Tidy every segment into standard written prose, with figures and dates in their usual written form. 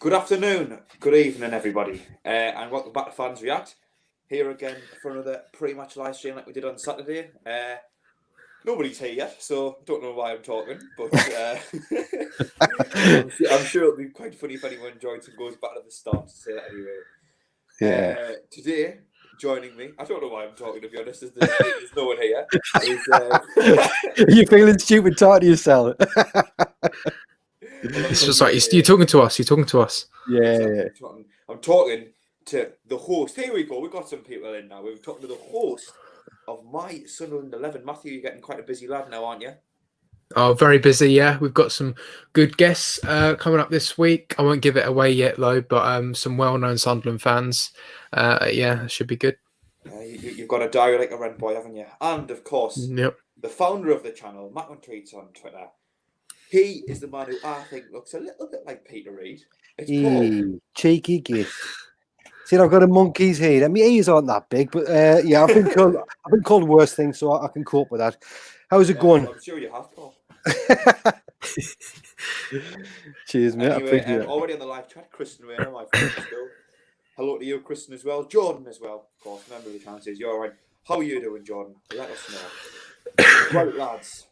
Good afternoon, good evening, everybody, and welcome back to Fans React. Here again for another pre-match live stream like we did on Saturday. Nobody's here yet, so don't know why I'm talking, but I'm sure it'll be quite funny if anyone joins and goes back to the start to say that anyway. Yeah. Today, joining me, I don't know why I'm talking, to be honest, there's no one here. You're feeling stupid talking to yourself. It's just like you're talking to us. You're talking to us. Yeah. Exactly. I'm talking to the host. Here we go. We've got some people in now. We're talking to the host of my Sunderland 11. Matthew, you're getting quite a busy lad now, aren't you? Oh, very busy. Yeah, we've got some good guests coming up this week. I won't give it away yet though, but some well-known Sunderland fans. Yeah, it should be good. You've got a diary like a red boy, haven't you? And of course, yep, the founder of the channel, Matt Tweets on Twitter. He is the man who I think looks a little bit like Peter Reid. It's Paul. Cheeky git. See, I've got a monkey's head. I mean, ears aren't that big, but yeah, I've been called worse things, so I can cope with that. How's it going? I'm sure you have, Paul. Cheers, mate. Anyway, I appreciate it. already on the live chat, Kristen Rayner, my friend from school. Hello to you, Kristen, as well. Jordan as well, of course. Member of the chances. You're all right. How are you doing, Jordan? Let us know. Right, lads.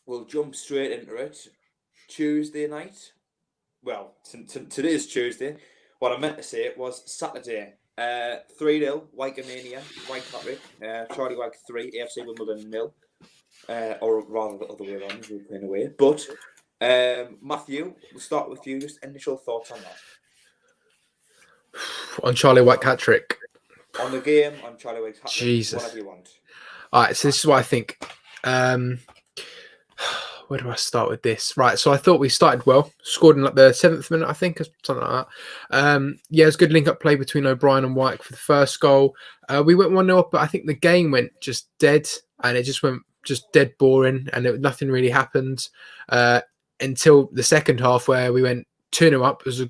We'll jump straight into it. Tuesday night. Well, today's Tuesday. What I meant to say was Saturday. 3-0, Wycomania, White Patrick. Charlie Wyke 3, AFC Wimbledon 0. Or rather the other way around, we were playing away. But, Matthew, we'll start with you. Just initial thoughts on that. On Charlie Wyke hat-trick. On the game, on Charlie Wyke's hat-trick. Jesus. Whatever you want. All right, so this is what I think. Where do I start with this? Right, so I thought we started well. Scored in like the 7th minute, I think, or something like that. Yeah, it was good link-up play between O'Brien and Wyke for the first goal. We went 1-0 up, but I think the game went just dead, and it just went just dead boring, and nothing really happened until the second half where we went 2-0 up. It was I'll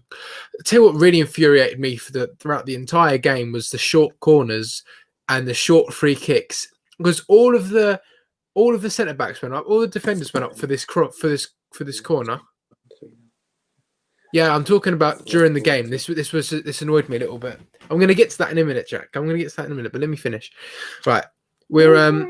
tell you what really infuriated me throughout the entire game was the short corners and the short free kicks, because all of the centre backs went up, all the defenders went up for this corner. Yeah, I'm talking about during the game. This annoyed me a little bit. I'm going to get to that in a minute, Jack. I'm going to get to that in a minute, but let me finish. Right, we're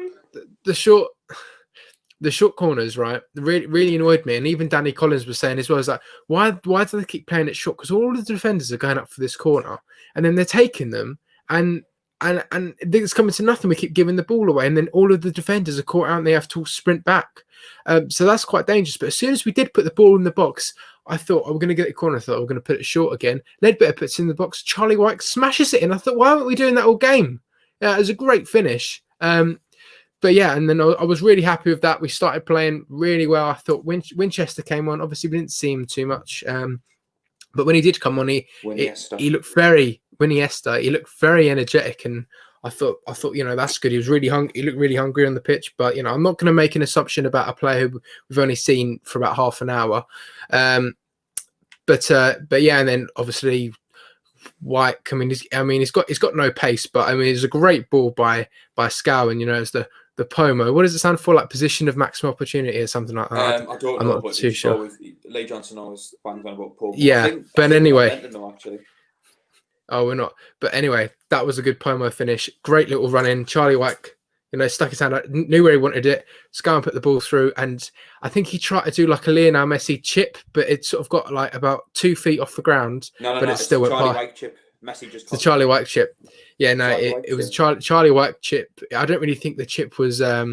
the short corners, right? Really annoyed me, and even Danny Collins was saying as well, is like, why do they keep playing it short? Because all of the defenders are going up for this corner, and then they're taking them, and it's coming to nothing. We keep giving the ball away, and then all of the defenders are caught out and they have to sprint back. So that's quite dangerous. But as soon as we did put the ball in the box, I thought, we're going to get the corner. I thought, we're going to put it short again. Ledbetter puts it in the box. Charlie Wyke smashes it in. I thought, why aren't we doing that all game? Yeah, it was a great finish. But yeah, and then I was really happy with that. We started playing really well. I thought Winchester came on. Obviously, we didn't see him too much. But when he did come on, he looked very Iniesta. He looked very energetic, and I thought that's good. He was really hungry. He looked really hungry on the pitch. But I'm not going to make an assumption about a player who we've only seen for about half an hour. But yeah, and then obviously Wyke. He's got no pace, but it's a great ball by Scow, and it's the Pomo. What does it stand for? Like position of maximum opportunity or something like that? I don't know. I'm not too sure. Lee Johnson always bangs on about Pomo. Yeah, but anyway. Actually. Oh, we're not. But anyway, that was a good Pomo finish. Great little run in. Charlie Wyke, stuck his hand out, knew where he wanted it. Scow put the ball through, and I think he tried to do like a Lionel Messi chip, but it sort of got like about 2 feet off the ground. No, it still went Charlie Wyke chip. Messi just the Charlie Wyke chip. Yeah, no, it was a Charlie Wyke chip. I don't really think the chip was I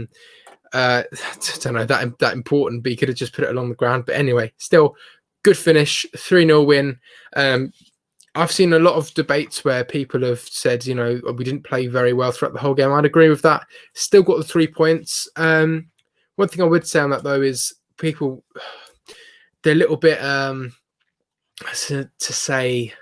don't know that important, but he could have just put it along the ground. But anyway, still good finish, 3-0 win. I've seen a lot of debates where people have said, we didn't play very well throughout the whole game. I'd agree with that. Still got the 3 points. One thing I would say on that, though, is people, they're a little bit, to say,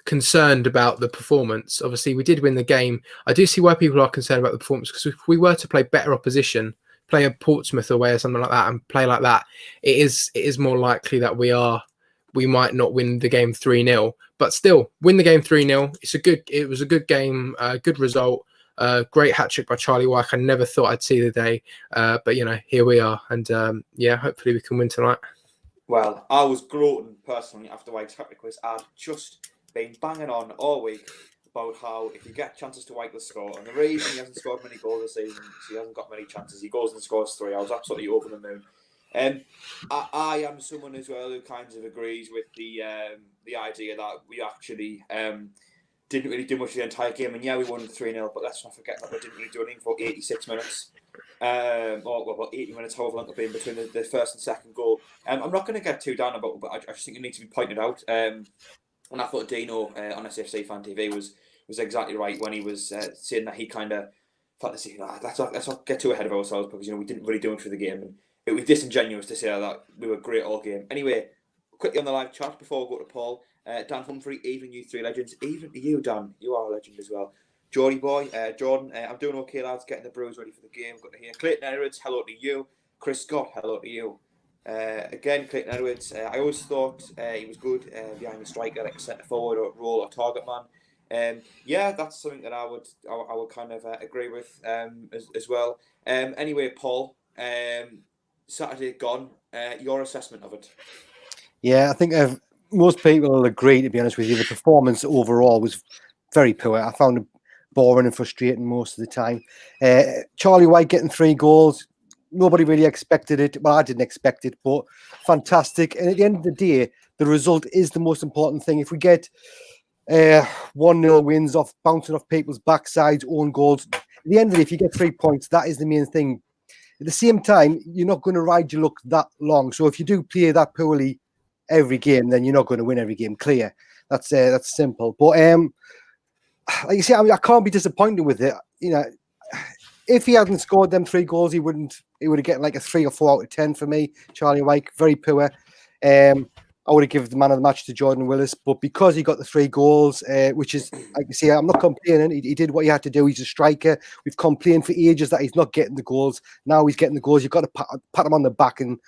concerned about the performance. Obviously, we did win the game. I do see why people are concerned about the performance, because if we were to play better opposition, play a Portsmouth away or something like that, and play like that, it is more likely that we might not win the game 3-0, but still win the game 3-0. It was a good game, good result. Great hat trick by Charlie Wyke. I never thought I'd see the day, but here we are, and yeah, hopefully we can win tonight. Well, I was gloating personally after White's hat quiz. I'd just been banging on all week about how if you get chances to White will score, and the reason he hasn't scored many goals this season is he hasn't got many chances. He goes and scores 3. I was absolutely over the moon. I am someone as well who kind of agrees with the idea that we actually didn't really do much the entire game, and yeah, we won 3-0. But let's not forget that we didn't really do anything for 86 minutes. Or about 80 minutes, however long it's been between the first and second goal. I'm not going to get too down about it, but I just think it needs to be pointed out. And I thought Dino on SAFC Fan TV was exactly right when he was saying that he kind of thought, let's not get too ahead of ourselves because we didn't really do much for the game, and it was disingenuous to say that we were great all game. Anyway, quickly on the live chat before we go to Paul, Dan Humphrey, even you 3 legends, even to you, Dan, you are a legend as well. Geordie boy, Jordan, I'm doing okay, lads. Getting the Brews ready for the game. Got to hear Clayton Edwards, hello to you. Chris Scott, hello to you. Again, Clayton Edwards, I always thought he was good behind the striker, like a centre forward or role or target man. Yeah, that's something that I would kind of agree with as well. Anyway, Paul, Saturday gone. Your assessment of it? Yeah, I think most people will agree, to be honest with you. The performance overall was very poor. I found it boring and frustrating most of the time. Charlie White getting 3 goals. Nobody really expected it. Well, I didn't expect it, but fantastic. And at the end of the day, the result is the most important thing. If we get 1-0 wins off bouncing off people's backsides, own goals, at the end of it, if you get 3 points, that is the main thing. At the same time, you're not going to ride your luck that long. So if you do play that poorly every game, then you're not going to win every game. Clear. That's simple. But like you say, I can't be disappointed with it. If he hadn't scored them 3 goals, he would have gotten like a 3 or 4 out of 10 for me. Charlie White, very poor. I would have given the man of the match to Jordan Willis, but because he got the 3 goals, which is, like you say, I'm not complaining. He did what he had to do. He's a striker. We've complained for ages that he's not getting the goals. Now he's getting the goals. You've got to pat him on the back and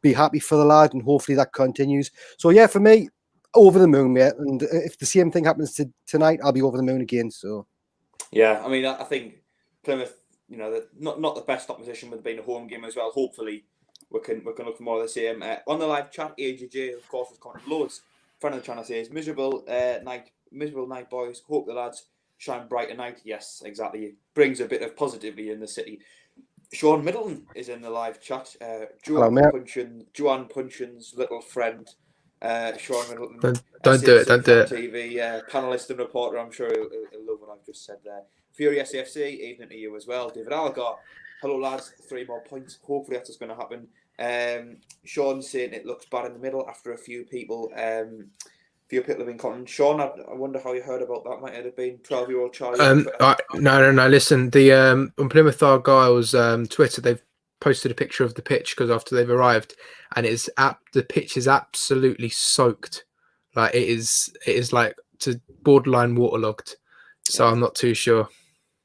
be happy for the lad, and hopefully that continues. So yeah, for me, over the moon, mate. And if the same thing happens tonight, I'll be over the moon again. So yeah, I mean, I think Plymouth, not the best opposition with being a home game as well. Hopefully, we can look for more of the same. On the live chat, AJJ, of course, was commenting loads. Friend of the channel says, miserable night, boys. Hope the lads shine bright tonight. Yes, exactly. Brings a bit of positivity in the city. Sean Middleton is in the live chat. Joanne Punchin's little friend. Sean Middleton. Don't do it. TV panelist and reporter. I'm sure he'll love what I've just said there. Fury SFC, evening to you as well. David Algar. Hello, lads. 3 more points. Hopefully that's what's going to happen. Sean saying it looks bad in the middle after a few people have been commenting. Sean, I wonder how you heard about that. Might have been 12-year-old Charlie. No. Listen, the on Plymouth Argyle's Twitter, they've posted a picture of the pitch because after they've arrived, and the pitch is absolutely soaked. Like it is like to borderline waterlogged. So yeah. I'm not too sure.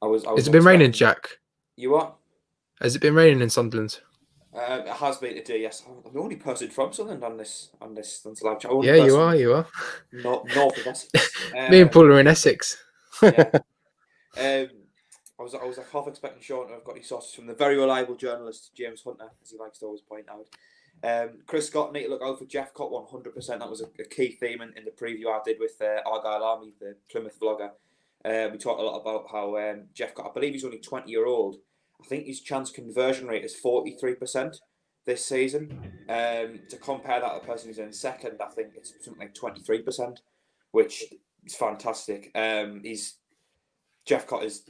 Has it been raining, Jack? You what? Has it been raining in Sunderland? It has been today, yes. I'm the only person from Sunderland on this live chat. Yeah, you are. North of Essex. Me and Paul are in Essex. Yeah. I was like half expecting Sean to have got his sources from the very reliable journalist James Hunter, as he likes to always point out. Chris Scott, need to look out for Jeff Cott 100%. That was a key theme in the preview I did with Argyle Army, the Plymouth vlogger. We talked a lot about how Jeff Cott, I believe he's only 20-year-old. I think his chance conversion rate is 43% this season. To compare that to the person who's in second, I think it's something like 23%, which is fantastic. Jeff Cott is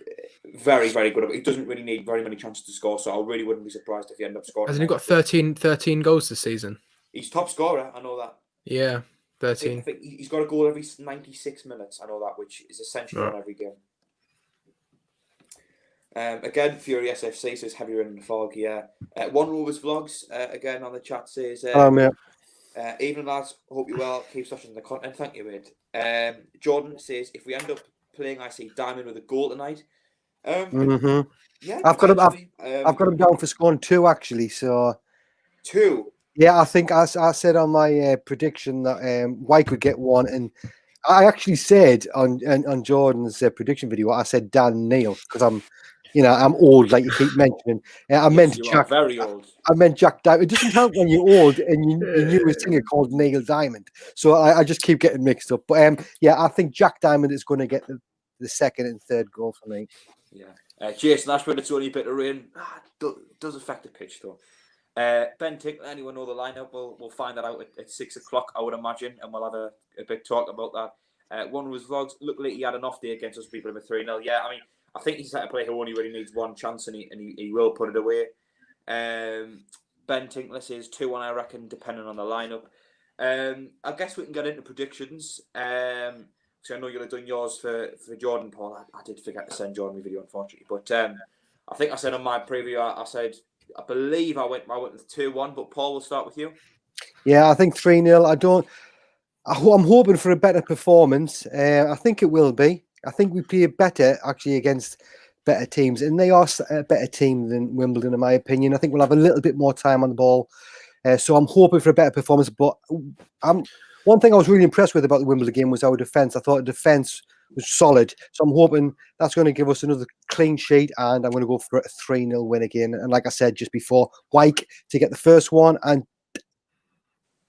very, very good. He doesn't really need very many chances to score, so I really wouldn't be surprised if he ended up scoring. Hasn't he got 13 goals this season? He's top scorer, I know that. Yeah, 13. I think he's got a goal every 96 minutes, I know that, which is essentially on every game. Again, Fury SFC says heavier in the fog. Yeah. One Rovers Vlogs again on the chat says, hello, mate. Evening, lads. Hope you're well. Keep watching the content. Thank you, mate. Jordan says, if we end up playing, I see Diamond with a goal tonight. Yeah, I've got him down for scoring 2 actually. So 2. Yeah, I think I said on my prediction that White could get 1, and I actually said on Jordan's prediction video, I said Dan Neil because I'm you know, I'm old, like you keep mentioning. I meant You are Jack. very old. I meant Jack Diamond. It doesn't help when you're old and you knew a singer called Neil Diamond. So I just keep getting mixed up. But yeah, I think Jack Diamond is going to get the second and third goal for me. Yeah. Jason Ashford, it's only a bit of rain. Does affect the pitch though. Ben Tinkler, anyone know the lineup? We'll find that out at 6 o'clock, I would imagine, and we'll have a big talk about that. One of his vlogs looked like he had an off day against us people in a 3-0. Yeah, I mean, I think he's a player who only really needs one chance, and he will put it away. Ben Tinkler says 2-1, I reckon, depending on the lineup. I guess we can get into predictions. So I know you'll have done yours for Jordan, Paul. I did forget to send Jordan my video, unfortunately, but I think I said on my preview, I believe I went with 2-1, but Paul, we'll start with you. Yeah, I think 3-0. I'm hoping for a better performance. I think it will be. I think we play better actually against better teams, and they are a better team than Wimbledon, in my opinion. I think we'll have a little bit more time on the ball. So I'm hoping for a better performance. But one thing I was really impressed with about the Wimbledon game was our defence. I thought the defence was solid. So I'm hoping that's going to give us another clean sheet, and I'm going to go for a 3-0 win again. And like I said just before, Wyke to get the first one and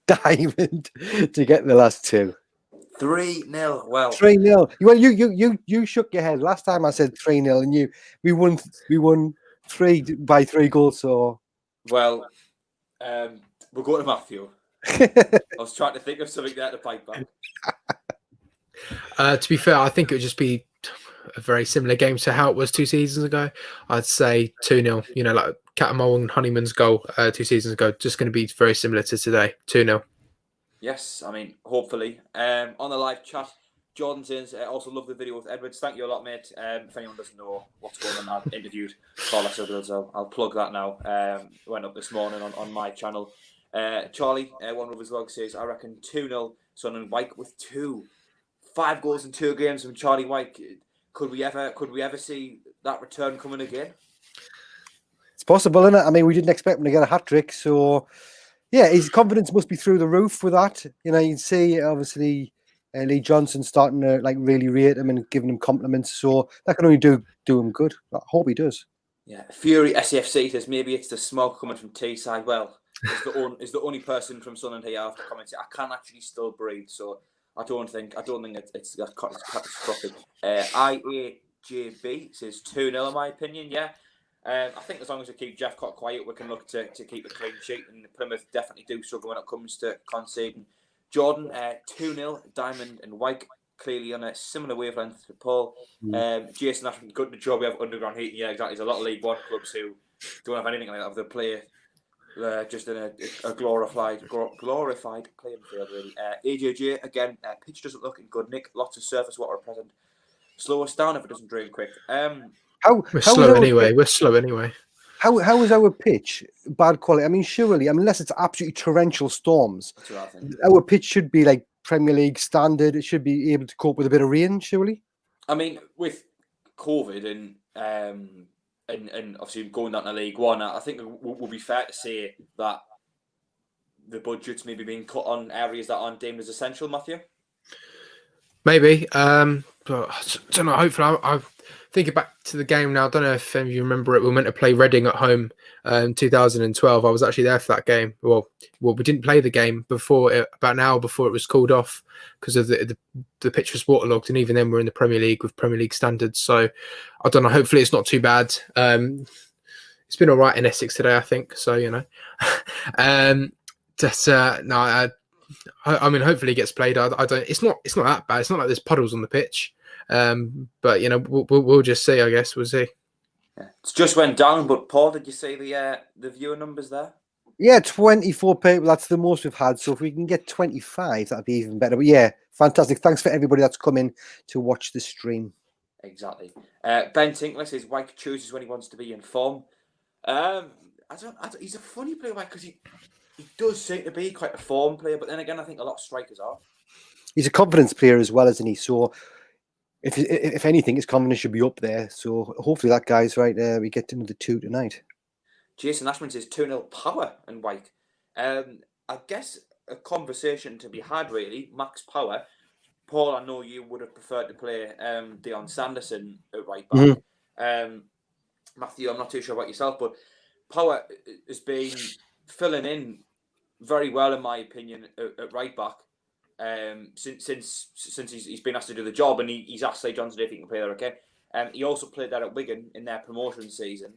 Diamond to get the last two. 3-0. Well, 3-0. Well, you shook your head last time I said 3-0, and we won 3 goals. So well, we'll go to Matthew. I was trying to think of something there to pipe back. To be fair, I think it would just be a very similar game to how it was 2 seasons ago. I'd say 2-0. You know, like Cattermole and Honeyman's goal 2 seasons ago. Just going to be very similar to today. 2-0. Yes, I mean, hopefully. On the live chat, Jordan says, also love the video with Edwards. Thank you a lot, mate. If anyone doesn't know what's going on, I've interviewed Paul Edwards. I'll plug that now. Went up this morning on my channel. Charlie, one of his vlogs, says, I reckon 2-0, Son and Wyke with 5 goals in 2 games from Charlie Wyke. Could we ever see that return coming again? It's possible, isn't it? I mean, we didn't expect him to get a hat-trick, so yeah, his confidence must be through the roof with that. You know, you can see obviously Lee Johnson starting to like really rate him and giving him compliments, so that can only do him good. I hope he does. Yeah, Fury SAFC says maybe it's the smoke coming from Teesside. Well, is the only person from Sunderland here after commenting. I can actually still breathe, so I don't think it's catastrophic. IAJB says 2-0 in my opinion. Yeah, I think as long as we keep Jephcott quiet, we can look to keep a clean sheet. And Plymouth definitely do struggle when it comes to conceding. Jordan, 2-0. Diamond and Wyke clearly on a similar wavelength to Paul. Jason Ashford, good to job we have underground heating. Yeah, exactly. There's a lot of League One clubs who don't have anything like that. They play just in a glorified playing field, really. AJJ, again, pitch doesn't look in good nick. Lots of surface water present. Slow us down if it doesn't drain quick. We're slow anyway. How is our pitch bad quality? I mean, surely, unless it's absolutely torrential storms, that's what I think. Our pitch should be like Premier League standard. It should be able to cope with a bit of rain, surely. I mean, with COVID and obviously going down to League One, I think it would be fair to say that the budget's maybe being cut on areas that aren't deemed as essential, Matthew. Maybe, but I don't know. Hopefully, I thinking back to the game now. I don't know if any of you remember it. We were meant to play Reading at home in 2012. I was actually there for that game. Well, we didn't play the game about an hour before it was called off because of the pitch was waterlogged, and even then we're in the Premier League with Premier League standards. So I don't know. Hopefully, it's not too bad. It's been all right in Essex today, I think. So you know, I mean, hopefully it gets played. I don't. It's not that bad. It's not like there's puddles on the pitch. But you know, we'll just see. I guess we'll see. Yeah. It's just went down. But Paul, did you see the viewer numbers there? Yeah, 24 people. That's the most we've had. So if we can get 25, that'd be even better. But yeah, fantastic. Thanks for everybody that's come in to watch the stream. Exactly. Ben Tinkler says Wyke chooses when he wants to be in form. He's a funny player, Wyke, because he does seem to be quite a form player, but then again, I think a lot of strikers are. He's a confidence player as well, isn't he? So if anything, his confidence should be up there. So hopefully that guy's right. We get another 2 tonight. Jason Ashman says 2-0 Power and Wyke. I guess a conversation to be had, really. Max Power. Paul, I know you would have preferred to play Dion Sanderson at right back. Matthew, I'm not too sure about yourself, but Power has been filling in very well, in my opinion, at right back since he's been asked to do the job, and he's asked St Johnstone if he can play there again. He also played there at Wigan in their promotion season.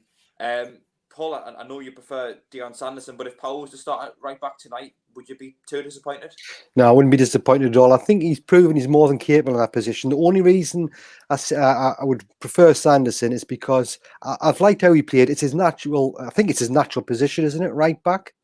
Paul, I know you prefer Dion Sanderson, but if Power was to start at right back tonight, would you be too disappointed? No, I wouldn't be disappointed at all. I think he's proven he's more than capable in that position. The only reason I would prefer Sanderson is because I've liked how he played. It's his natural. I think it's his natural position, isn't it? Right back.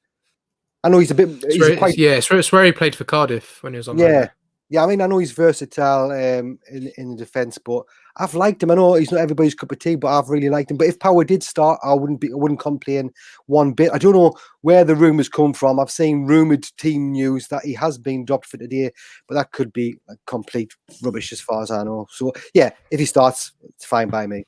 I know he's a bit. It's where he played for Cardiff when he was on. Yeah. Yeah, I mean, I know he's versatile in the defence, but I've liked him. I know he's not everybody's cup of tea, but I've really liked him. But if Power did start, I wouldn't complain one bit. I don't know where the rumours come from. I've seen rumoured team news that he has been dropped for today, but that could be complete rubbish as far as I know. So yeah, if he starts, it's fine by me.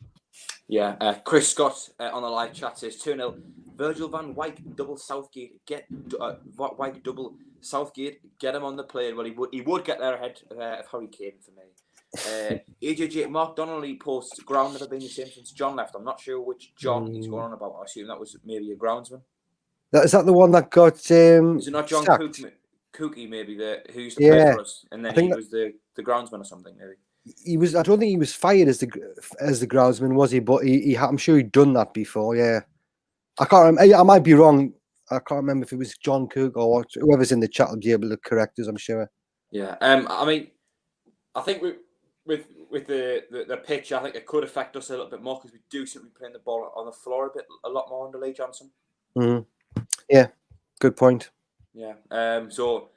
Yeah, Chris Scott on the live chat says 2-0. Virgil van Wijk double Southgate. Wijk double Southgate. Get him on the plane. Well, he would get there ahead of Harry Kane for me. AJJ Mark Donnelly posts ground never been the same since John left. I'm not sure which John he's going on about. I assume that was maybe a groundsman. Is that the one that got? Is it not John Cookie? Maybe who used to play for us, and then he was the groundsman or something. Maybe. He was. I don't think he was fired as the groundsman, was he? But I'm sure he'd done that before. Yeah, I can't remember. I might be wrong. I can't remember if it was John Cook or whoever's in the chat will be able to correct us, I'm sure. Yeah. I mean, I think with the pitch, I think it could affect us a little bit more because we do seem to be playing the ball on the floor a lot more under Lee Johnson. Mm-hmm. Yeah. Good point. Yeah. So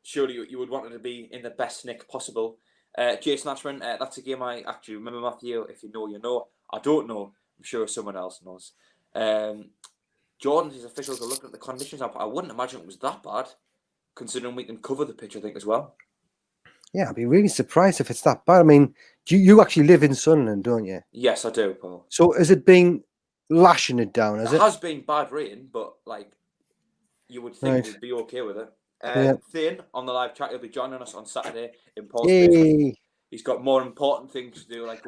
surely you would want it to be in the best nick possible. Jason Ashman, that's a game I actually remember, Matthew. If you know, you know. I don't know. I'm sure someone else knows. Jordan, his officials are looking at the conditions. I wouldn't imagine it was that bad, considering we can cover the pitch, I think, as well. Yeah, I'd be really surprised if it's that bad. I mean, you actually live in Sunderland, don't you? Yes, I do, Paul. So has it been lashing it down, has it? It has been bad rain, but, you would think we'd be okay with it. Thane on the live chat, he'll be joining us on Saturday in Paul's basement. He's got more important things to do, I've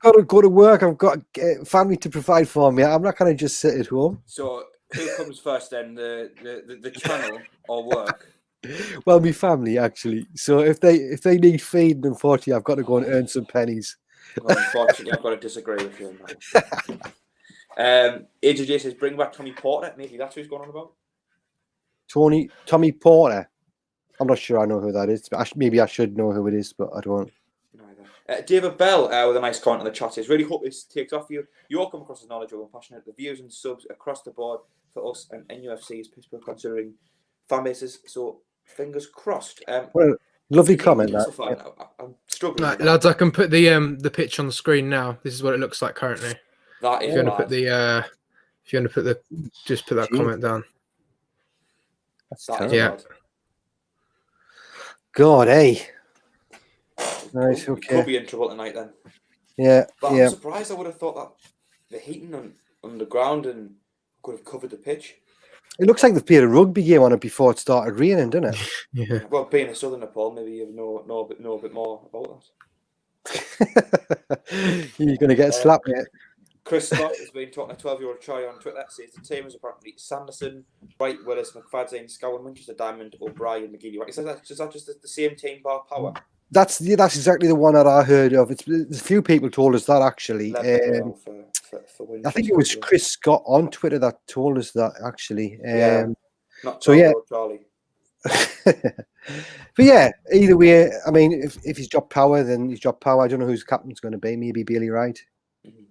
got to go to work. I've got family to provide for me. I'm not going to just sit at home. So who comes first then, the channel or work? Well, my family actually. So if they need feeding, unfortunately, I've got to go and earn some pennies. Well, unfortunately, I've got to disagree with you on that. AJJ says bring back Tommy Porter. Maybe that's who he's going on about. Tommy Porter. I'm not sure I know who that is. Maybe I should know who it is, but I don't. David Bell with a nice comment in the chat says, really hope this takes off you. You all come across as knowledgeable and passionate. The views and subs across the board for us and NUFC is Pittsburgh considering fan bases. So fingers crossed. Well, lovely comment. I'm struggling. Right, lads, I can put the pitch on the screen now. This is what it looks like currently. That is. If you want to put that comment down. Yeah. God, hey. Nice, okay. Could be in trouble tonight then. Yeah, but I'm surprised. I would have thought that the heating on the ground and could have covered the pitch. It looks like they've played a rugby game on it before it started raining, doesn't it? Yeah. Well, being a Southerner, Paul, maybe you know a bit more about that. You're going to get slapped, mate. Chris Scott has been talking to 12-year-old Charlie on Twitter. Says the team is apparently Sanderson, Wright, Willis, McFadzean, Scowen, Winchester, Diamond, O'Brien, McGeady. Right? Is that just the same team bar Power? That's exactly the one that I heard of. There's a few people told us that actually. For I think it was Chris Scott on Twitter that told us that actually. Not so yeah. Charlie. But yeah, either way, I mean, if he's dropped Power, then he's dropped Power. I don't know who's captain's going to be. Maybe Bailey Wright. Mm-hmm.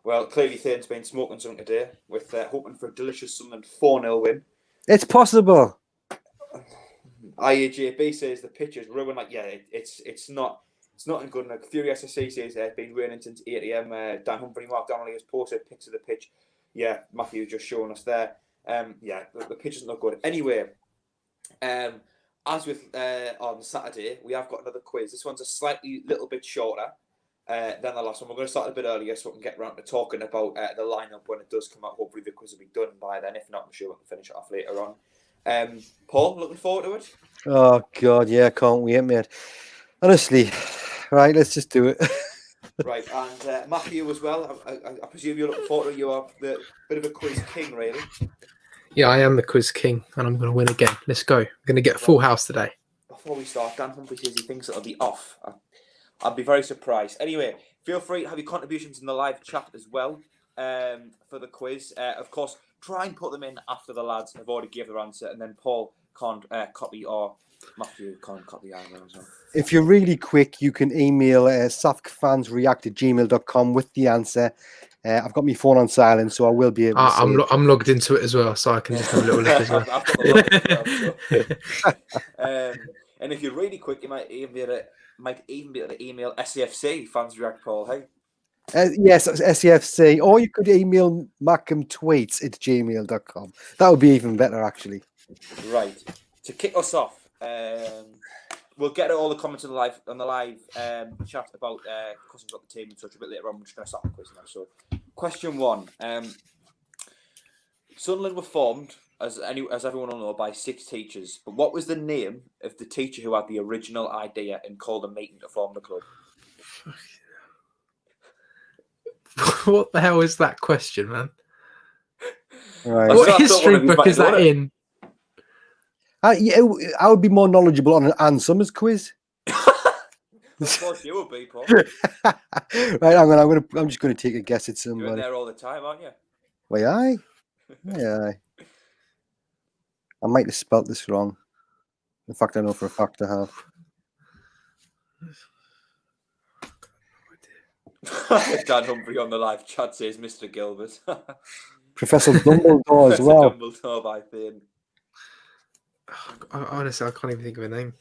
Well, clearly Thane's been smoking something today with hoping for a delicious Sunderland 4-0 win. It's possible. IAJB says the pitch is ruined. It's not good enough. Furious SC says it's been raining since 8 AM. Dan Humphrey, Mark Donnelly has posted pics of the pitch. Yeah, Matthew just showing us there. The pitch doesn't look good. Anyway, as with on Saturday, we have got another quiz. This one's a little bit shorter than the last one. We're going to start a bit earlier so we can get around to talking about the lineup when it does come out. Hopefully the quiz will be done by then. If not, I'm sure we can finish it off later on. Paul, looking forward to it? Oh God, yeah, can't wait, mate. Honestly, right, let's just do it. Right, and Matthew as well. I presume you're looking forward to it. You are the bit of a quiz king, really. Yeah, I am the quiz king, and I'm going to win again. Let's go. I'm going to get a full house today. Before we start, Dan Humphrey says he thinks it'll be off. I'd be very surprised. Anyway, feel free to have your contributions in the live chat as well for the quiz. Of course, try and put them in after the lads have already given their answer, and then Paul can't copy, or Matthew can't copy either as well. If you're really quick, you can email SAFCFANSREACT@gmail.com with the answer. I've got my phone on silent, so I will be able to I'm logged into it as well, so I can just have a little look as well. I've got the log as well, so. And if you're really quick, you might even be able to email SAFCFANSREACT, Paul, hey? Yes, SEFC, or you could email mackhamtweets@gmail.com. That would be even better, actually. Right. To kick us off, we'll get all the comments on the live chat about questions about the team and such a bit later on. We're just going to start the quiz now. So, question 1. Sunderland were formed, as everyone will know, by 6 teachers. But what was the name of the teacher who had the original idea and called a meeting to form the club? What the hell is that question, man? Right. What history book is that in? Yeah, I would be more knowledgeable on an Ann Summers quiz. Of course you will be, Paul. Right, I'm just going to take a guess at somebody. You're in there all the time, aren't you? Wait, yeah. I might have spelt this wrong. In fact, I know for a fact I have. Dan Humphrey on the live chat says Mr. Gilbert. Professor Dumbledore as well. Dumbledore by Thane. Honestly, I can't even think of a name.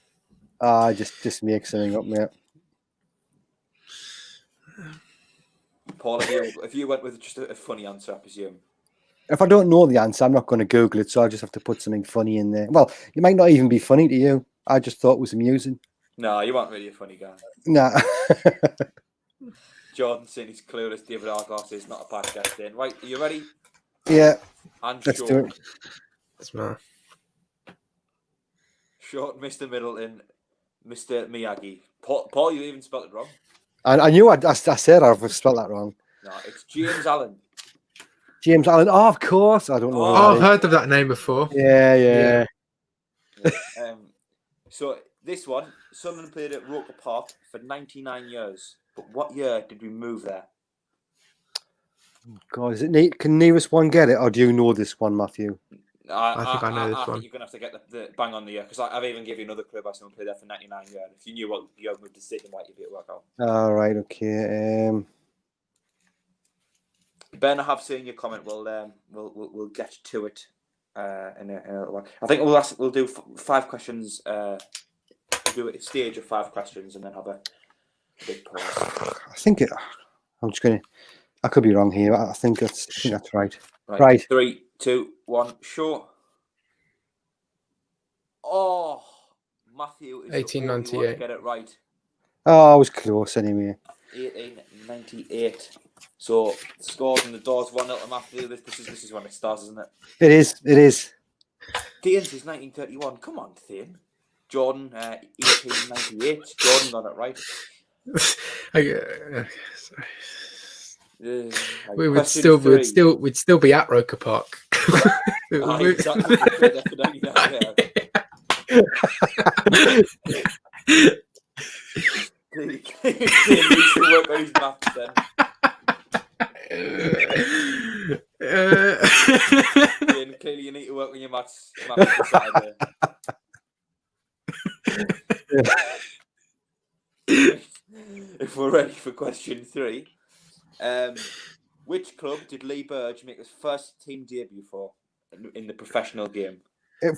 Just make something up, mate. Paul, if you went with just a funny answer, I presume. If I don't know the answer, I'm not going to Google it, so I just have to put something funny in there. Well, it might not even be funny to you. I just thought it was amusing. No, you aren't really a funny guy. Nah. Jordan saying he's clueless. David Argyle says not a bad guest then. Right, are you ready? Yeah. And Let's short. do it. That's my... Short, Mr. Middleton, Mr. Miyagi. Paul, you even spelled it wrong. I knew I said I've spelled that wrong. No, it's James Allen. James Allen. Oh, of course. I don't know. Oh, I've heard of that name before. Yeah. So this one, Sunderland played at Roker Park for 99 years. But what year did we move there? God, is it? Can nearest one get it, or do you know this one, Matthew? I think I know this I one. think you're going to have to get the bang on the year, because I've even given you another clue by someone played there for 99 years. If you knew what year moved to Sydney, might you be able to work out. All right, okay. Ben, I have seen your comment. We'll get to it in a little while. I think we'll do 5 questions. Do a stage of 5 questions and then have a big pause. I could be wrong here. I think that's right. Right. 3, 2, 1, sure. Oh, Matthew is 1898. Get it right. Oh, I was close anyway. 1898. So scores in the doors 1-0 to Matthew. This is when it starts, isn't it? It is. Thane says 1931. Come on, Thane. Jordan 1898. Jordan got it right. We'd still be at Roker Park. Exactly. Clearly, you need to work on your maths this Saturday. If we're ready for question 3, which club did Lee Burge make his first team debut for in the professional game?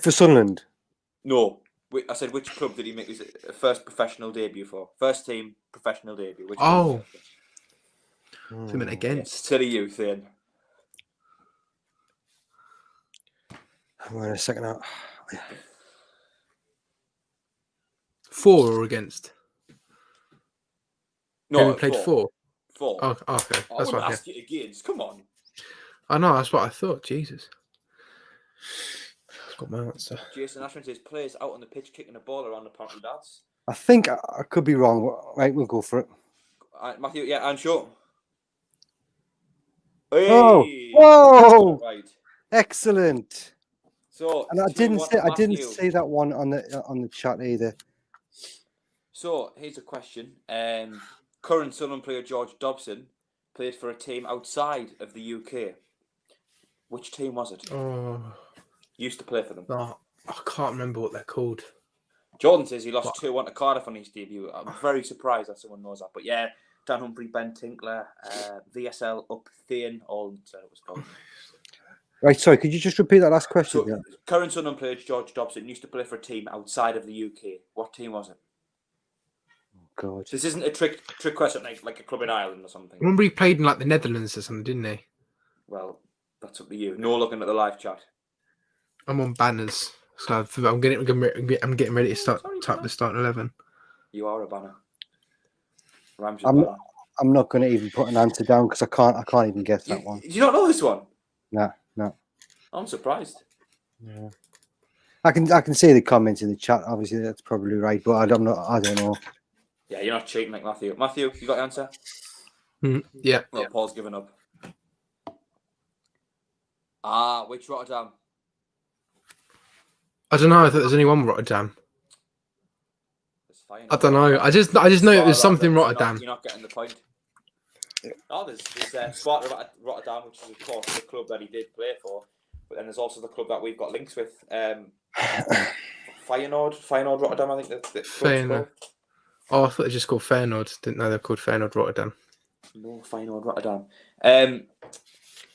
For Sunderland? No. I said, which club did he make his first professional debut for? First team professional debut. Which a minute against. Yes, to the youth then. Wait a second out. 4 or against? No, we played 4. 4. Oh, okay. That's what right. I asked you against. Come on. I know. That's what I thought. Jesus. I've got my answer. Jason Ashton says players out on the pitch kicking the ball around apparently lads. I think I could be wrong. Right, we'll go for it. Matthew, yeah, and sure. Hey, Oh, whoa! right. Excellent. So, And I 2-1 didn't to say Matthew. that one on the chat either. So, here's a question. Current Sunderland player George Dobson played for a team outside of the UK. Which team was it? Oh, Used to play for them. no, I can't remember what they're called. Jordan says he lost 2-1 to Cardiff on his debut. I'm very surprised that someone knows that. But yeah, Dan Humphrey, Ben Tinkler, VSL Up Thane, all said it was called. Right, sorry, could you just repeat that last question? So, current Sunderland player George Dobson used to play for a team outside of the UK. What team was it? God. This isn't a trick question like a club in Ireland or something. I remember he played in like the Netherlands or something, didn't he? Well, that's up to you. No looking at the live chat. I'm on banners, so I'm getting ready to start type the starting 11. You are a banner. Rams I'm not going to even put an answer down because I can't even guess that one. You don't know this one? No. I'm surprised. Yeah. I can see the comments in the chat. Obviously, that's probably right, but I don't know. Yeah, you're not cheating like Matthew. Matthew, you got the answer? Yeah. Well, Paul's given up. Which Rotterdam? I don't know. I thought there's only one Rotterdam. Fine. I don't know. I just know it was something Rotterdam. You're not getting the point. No, there's Sparta Rotterdam, which is of course the club that he did play for, but then there's also the club that we've got links with. Feyenoord Rotterdam, I think that's Feyenoord. Oh, I thought they just called Feyenoord. Didn't know they're called Feyenoord Rotterdam. No, Feyenoord Rotterdam.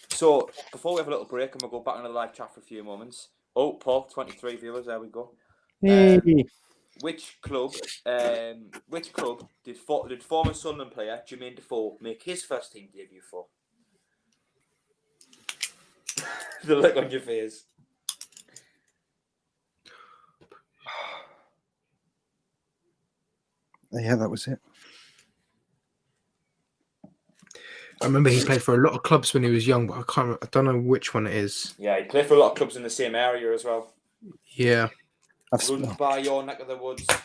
So before we have a little break and we'll go back on the live chat for a few moments. Oh, Paul, 23 viewers. There we go. Which club did former Sunderland player Jermaine Defoe make his first team debut for? The look on your face. Yeah, that was it. I remember he played for a lot of clubs when he was young, but I don't know which one it is. Yeah, he played for a lot of clubs in the same area as well. Yeah. Run by your neck of the woods. Are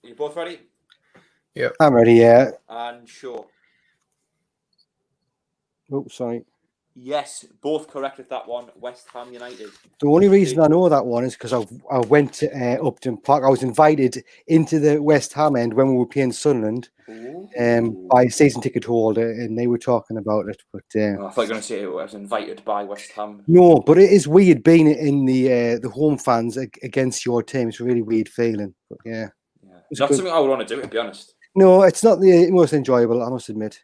you both ready? Yeah. I'm ready, yeah. And sure. Oh, sorry. Yes, both correct with that one. West Ham United. The only reason I know that one is because I went to Upton Park. I was invited into the West Ham end when we were playing Sunderland by a season ticket holder, and they were talking about it. But I thought you were going to say it was invited by West Ham. No, but it is weird being in the home fans against your team. It's a really weird feeling. But yeah. It's not something I would want to do, to be honest. No, it's not the most enjoyable, I must admit.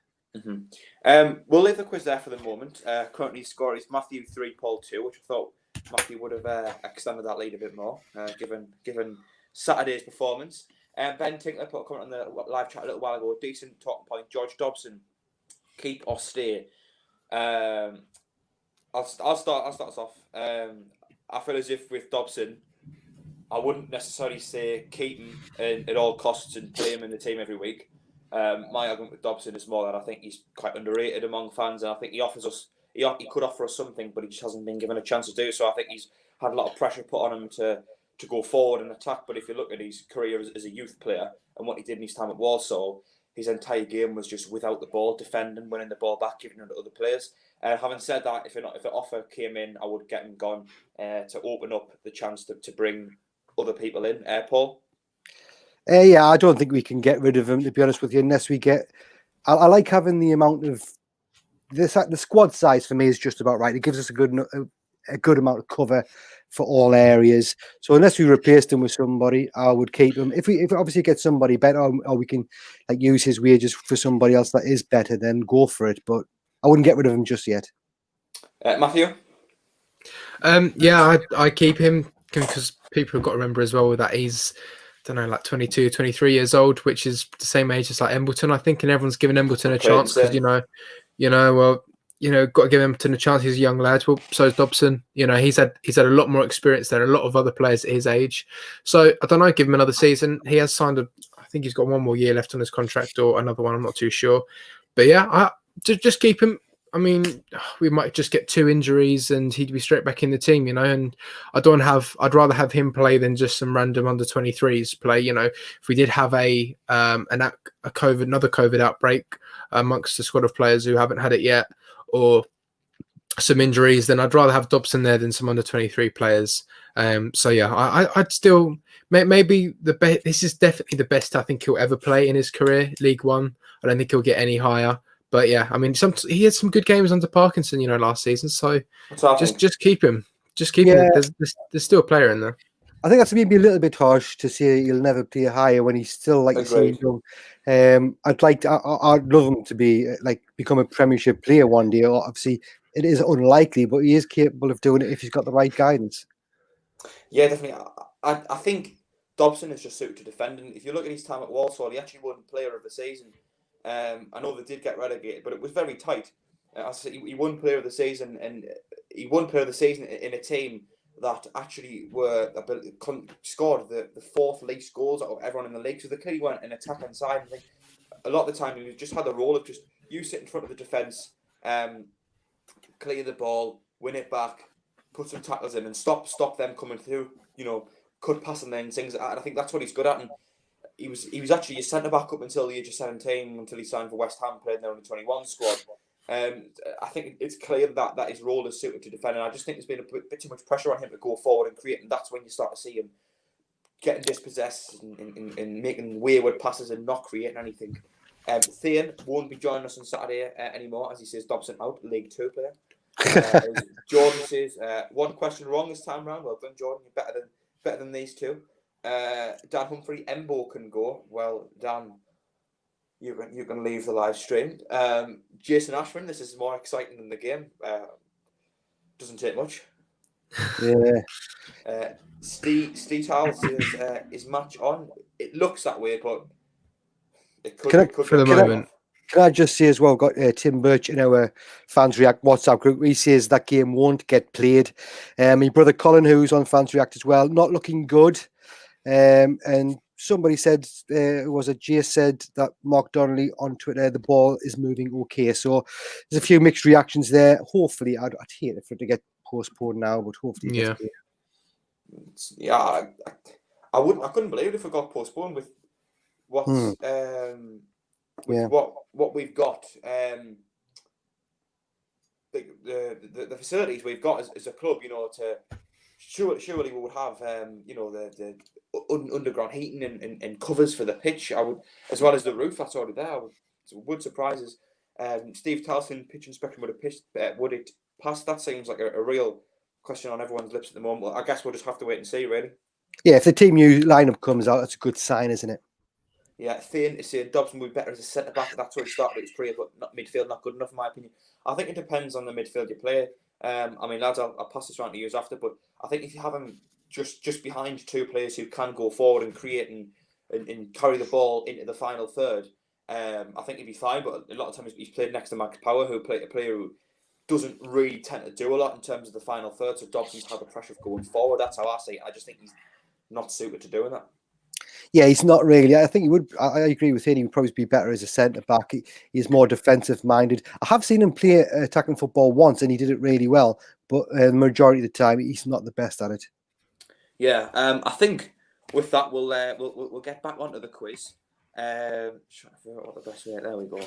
We'll leave the quiz there for the moment. Currently score is Matthew 3, Paul 2, which I thought Matthew would have extended that lead a bit more, given Saturday's performance. Ben Tinkler put a comment on the live chat a little while ago. Decent talking point. George Dobson, keep or stay. I'll start us off. I feel as if with Dobson, I wouldn't necessarily say keep him at all costs and play him in the team every week. My argument with Dobson is more that I think he's quite underrated among fans, and I think he could offer us something, but he just hasn't been given a chance to do so. I think he's had a lot of pressure put on him to go forward and attack. But if you look at his career as a youth player and what he did in his time at Walsall, his entire game was just without the ball, defending, winning the ball back, giving it to other players. Having said that, if an offer came in, I would get him gone to open up the chance to bring other people in. Paul? Yeah, I don't think we can get rid of him, to be honest with you, unless we get... I like having the amount of... The squad size for me is just about right. It gives us a good amount of cover for all areas. So unless we replaced him with somebody, I would keep him. If we obviously get somebody better, or we can use his wages for somebody else that is better, then go for it. But I wouldn't get rid of him just yet. Matthew? Yeah, I keep him because people have got to remember as well that he's, I don't know, like 22, 23 years old, which is the same age as like Embleton, I think, and everyone's giving Embleton a chance because got to give Embleton a chance. He's a young lad. Well, so is Dobson. He's had a lot more experience than a lot of other players at his age. So I don't know. Give him another season. He has signed I think he's got one more year left on his contract, or another one. I'm not too sure. But yeah, I just keep him. I mean, we might just get 2 injuries and he'd be straight back in the team, you know. And I'd rather have him play than just some random under 23s play. You know, if we did have another COVID outbreak amongst the squad of players who haven't had it yet, or some injuries, then I'd rather have Dobson there than some under 23 players. So yeah, I'd still maybe this is definitely the best I think he'll ever play in his career, League One. I don't think he'll get any higher. But yeah, I mean, he had some good games under Parkinson, you know, last season. So just keep him. Just keep him. There's still a player in there. I think that's maybe a little bit harsh to say he'll never play higher when he's still like you say, young. I'd love him to be become a Premiership player one day. Obviously, it is unlikely, but he is capable of doing it if he's got the right guidance. Yeah, definitely. I think Dobson is just suited to defending. If you look at his time at Walsall, he actually won Player of the Season. I know they did get relegated, but it was very tight. He won Player of the Season, and he won Player of the Season in a team that actually scored the 4th least goals out of everyone in the league. So they clearly weren't an attacking side. I think a lot of the time he just had the role of just you sit in front of the defence, clear the ball, win it back, put some tackles in, and stop them coming through. You know, cut passing and things. And I think that's what he's good at. And he was actually a centre back up until the age of 17, until he signed for West Ham, played in their under 21 squad. I think it's clear that his role is suited to defend, and I just think there's been a bit too much pressure on him to go forward and create, and that's when you start to see him getting dispossessed and making wayward passes and not creating anything. Thane won't be joining us on Saturday anymore, as he says Dobson out, League 2 player. Jordan says, 1 question wrong this time round. Well done, Jordan. You're better than these 2. Dan Humphrey, Embo can go. Well, Dan, you can leave the live stream. Jason Ashman, this is more exciting than the game. Doesn't take much. Yeah. Steve Howell says, is match on? It looks that way, but it could. For the moment. Can I just say as well, got Tim Birch in our Fans React WhatsApp group. He says that game won't get played. My brother Colin, who's on Fans React as well, not looking good. And somebody said, Jay said that Mark Donnelly on Twitter, the ball is moving okay. So there's a few mixed reactions there. Hopefully, I'd hate it for it to get postponed now, but hopefully it gets played. Yeah, I couldn't believe it if it got postponed with what's what we've got. The facilities we've got as a club, you know, to surely we would have you know, the underground heating and covers for the pitch. I would, as well as the roof that's already there. Would surprise us. Steve Towson, pitch inspection would it pass? That seems like a real question on everyone's lips at the moment. Well, I guess we'll just have to wait and see, really. Yeah, if the team new lineup comes out, that's a good sign, isn't it? Yeah, Thane is saying Dobson would be better as a centre back. That's where he started his career, but not midfield, not good enough in my opinion. I think it depends on the midfield you play. I mean, lads, I'll pass this around to you after, but I think if you have him just behind 2 players who can go forward and create and carry the ball into the final third, I think he'd be fine. But a lot of times he's played next to Max Power, a player who doesn't really tend to do a lot in terms of the final third. So Dobson's had the pressure of going forward. That's how I see it. I just think he's not suited to doing that. Yeah, he's not really. I think he would. I agree with him. He would probably be better as a centre back. He's more defensive minded. I have seen him play attacking football once, and he did it really well. But the majority of the time, he's not the best at it. Yeah, I think with that we'll get back onto the quiz. Trying to figure out what the best way. There we go.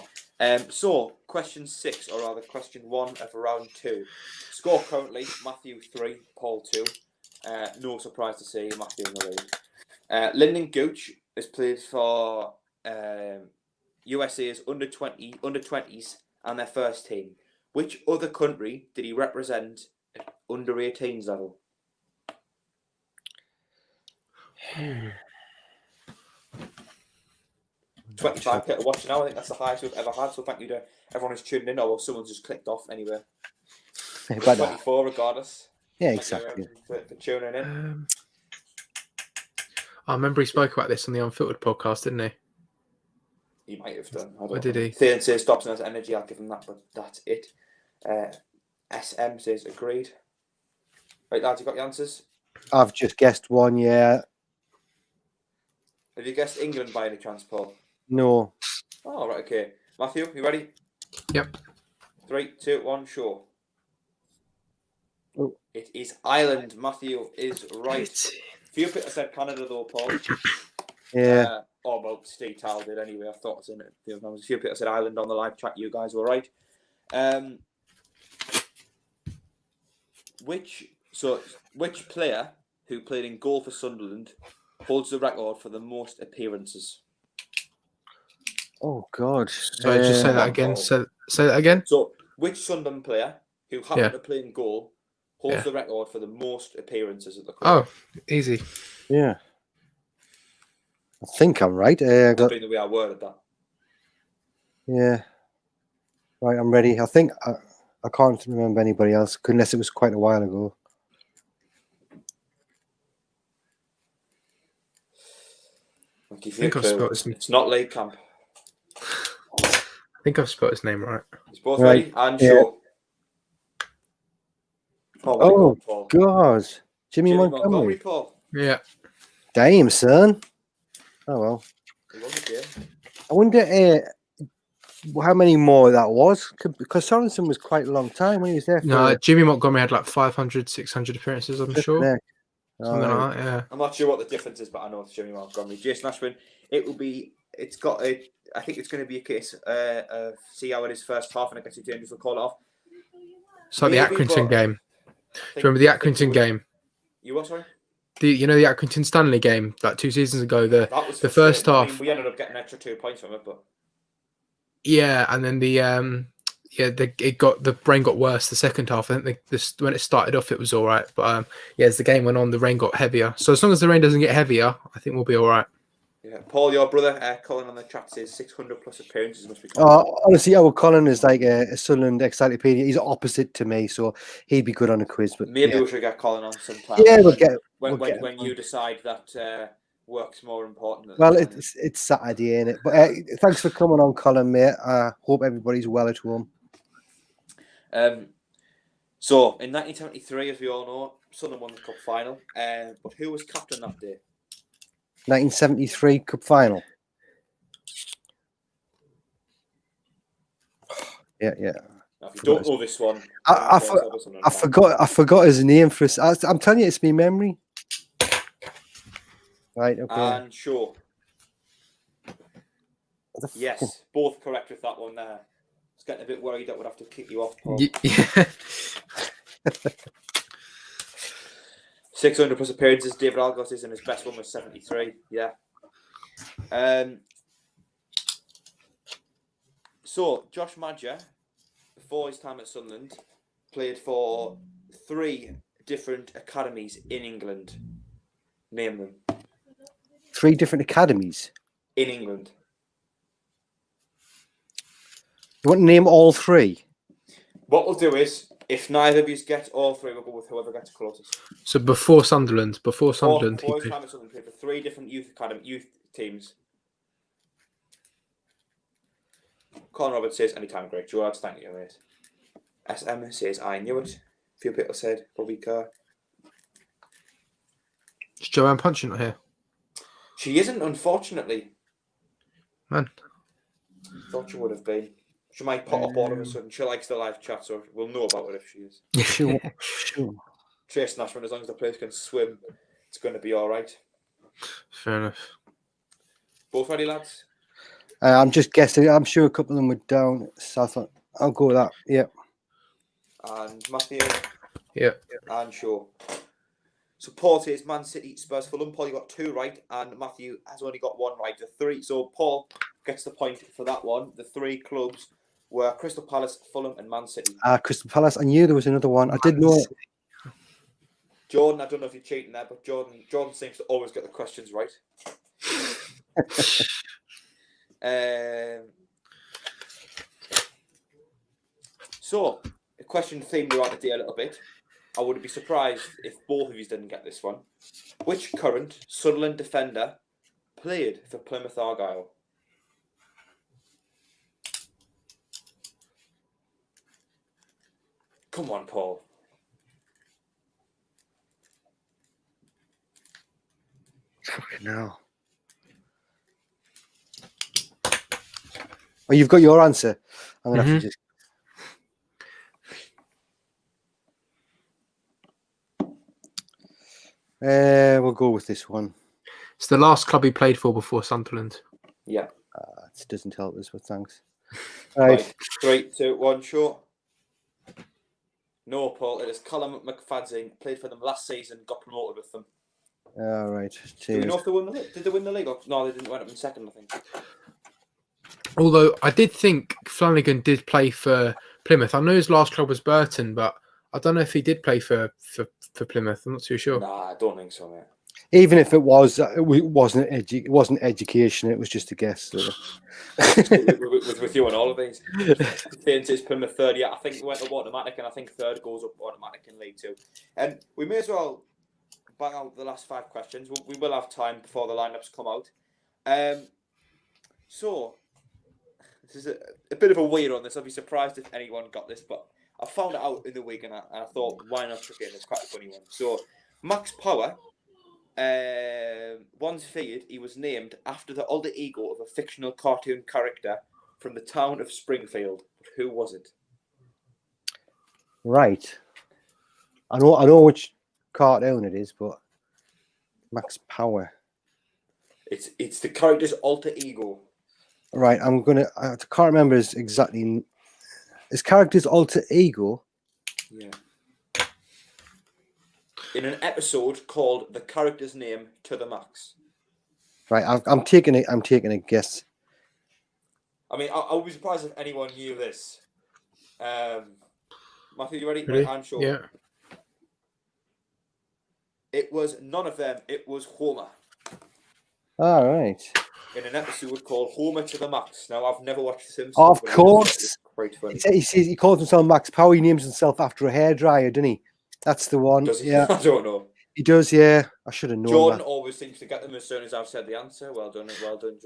So question 6, or rather question 1 of round 2. Score currently: Matthew 3, Paul 2. No surprise to see Matthew in the lead. Lyndon Gooch has played for USA's under 20s and their first team. Which other country did he represent at under 18s level? 25 people watching now. I think that's the highest we've ever had. So thank you to everyone who's tuned in, or someone's just clicked off anyway. 24 regardless. Yeah, exactly. For tuning in. I remember he spoke about this on the Unfiltered podcast, didn't he? He might have done. Or did he? Thane says Dobson has energy. I'll give him that, but that's it. SM says agreed. Right, lads, you got your answers? I've just guessed one, yeah. Have you guessed England by any chance, Paul? No. Oh, right, okay. Matthew, you ready? Yep. 3, 2, 1, show. Oh. It is Ireland. Matthew is right. Few people said Canada though, Paul. Yeah. Well, Steve Tal did anyway. I thought it was in it. There was a few people said Ireland on the live chat. You guys were right. Which player who played in goal for Sunderland holds the record for the most appearances? Oh God. So just say that again. Say that again. So, which Sunderland player who happened to play in goal holds the record for the most appearances at the club? Oh, easy. Yeah. I think I'm right. Being the way I worded that. Yeah. Right, I'm ready. I think I can't remember anybody else unless it was quite a while ago. It's not Lake Camp. I think I've spelled his name right. It's both ready and show. Oh God, Jimmy Montgomery. Paul. Yeah. Damn, son. Oh well. I wonder how many more that was, because Sorensen was quite a long time when he was there. No, Jimmy Montgomery had like 500, 600 appearances, I'm sure. Something like that, yeah. I'm not sure what the difference is, but I know it's Jimmy Montgomery. Jason Ashwin, I think it's going to be a case of see how it is first half, and I guess it's dangerous to call it off. It's like the Accrington game. Do you remember the Accrington game? You what, sorry? The Accrington Stanley game, like 2 seasons ago, the first half. I mean, we ended up getting an extra 2 points from it, but yeah, and then the rain got worse the second half. I think when it started off, it was all right, but as the game went on, the rain got heavier. So as long as the rain doesn't get heavier, I think we'll be all right. Yeah, Paul, your brother Colin on the chat says 600 plus appearances must be. Honestly, Colin is like a Sunderland encyclopedia. He's opposite to me, so he'd be good on a quiz. But maybe we should get Colin on sometime. Yeah, we'll get when you decide that work's more important. Well, it's Saturday, ain't it? But thanks for coming on, Colin, mate. I hope everybody's well at home. So in 1973, as we all know, Sunderland won the cup final. But who was captain that day? 1973 cup final. Yeah. Now, if you don't know this one, I forgot his name for. I'm telling you, it's my memory. Right. Okay. And sure. Yes, both correct with that one there. I was getting a bit worried that would have to kick you off, Paul. Yeah. 600 plus appearances. David Algott is, and his best one was 73. Yeah. So Josh Madger, before his time at Sunderland, played for 3 different academies in England. Name them. 3 different academies in England. You want to name all 3? What we'll do is, if neither of you get all 3, we'll go with whoever gets closest. So before Sunderland, before his time at Sunderland, played for 3 different youth teams. Colin Roberts says, anytime, great. Gerard, thank you, mate. SM says, I knew it. A few people said, Bobby Carr. Is Joanne Punching not here? She isn't, unfortunately. Man. Thought she would have been. She might pop up all of a sudden. She likes the live chat, so we'll know about it if she is. Sure. Trace Nashman, as long as the players can swim, it's going to be all right. Fair enough. Both ready, lads? I'm just guessing. I'm sure a couple of them were down south. I'll go with that. Yeah. And Matthew? Yeah. And Shaw. So Paul says Man City, Spurs, Fulham. Paul, you got 2 right, and Matthew has only got 1 right. The 3. So Paul gets the point for that one. The 3 clubs were Crystal Palace, Fulham, and Man City. Crystal Palace. I knew there was another one. I did know it. Jordan, I don't know if you're cheating there, but Jordan seems to always get the questions right. So, a question themed throughout the day a little bit. I would be surprised if both of you didn't get this one. Which current Sunderland defender played for Plymouth Argyle? Come on, Paul. Fucking hell. Oh, you've got your answer. I'm gonna have to just. We'll go with this one. It's the last club he played for before Sunderland. Yeah. It doesn't help us, but thanks. Right. 3, 2, 1, short. No, Paul. It is Callum McFadzean. Played for them last season. Got promoted with them. All right. Do we Cheers. know if they won the league? Did they win the league? No, they didn't. Went up in second, I think. Although I did think Flanagan did play for Plymouth. I know his last club was Burton, but I don't know if he did play for Plymouth. I'm not too sure. Nah, I don't think so, mate. Even if it was, it wasn't education. It was just a guess. So. with you on all of these. It's Plymouth third. Yeah, I think we went to automatic, and I think third goes up automatic in League Two. And we may as well bang out the last 5 questions. We will have time before the lineups come out. So this is a bit of a weird one. This, I'll be surprised if anyone got this, but I found it out in the week, and I thought, why not chuck it in? It's quite a funny one. So Max Power. Once feared he was named after the alter ego of a fictional cartoon character from the town of Springfield. But who was it? Right. I know which cartoon it is, but Max Power. It's the character's alter ego. Right. I can't remember his character's alter ego. Yeah. In an episode called "The Character's Name to the Max." Right. I'm taking a guess. I mean, I would be surprised if anyone knew this. Matthew, you ready? Really? I'm sure. Yeah. It was none of them. It was Homer. All right. In an episode called "Homer to the Max." Now, I've never watched The Simpsons. Of but course. It's quite funny. He calls himself Max Power. He names himself after a hairdryer, didn't he? That's the one. Does he? Yeah. I don't know. He does, yeah. I should have known Jordan that. always seems to get them as soon as I've said the answer. Well done, Jordan.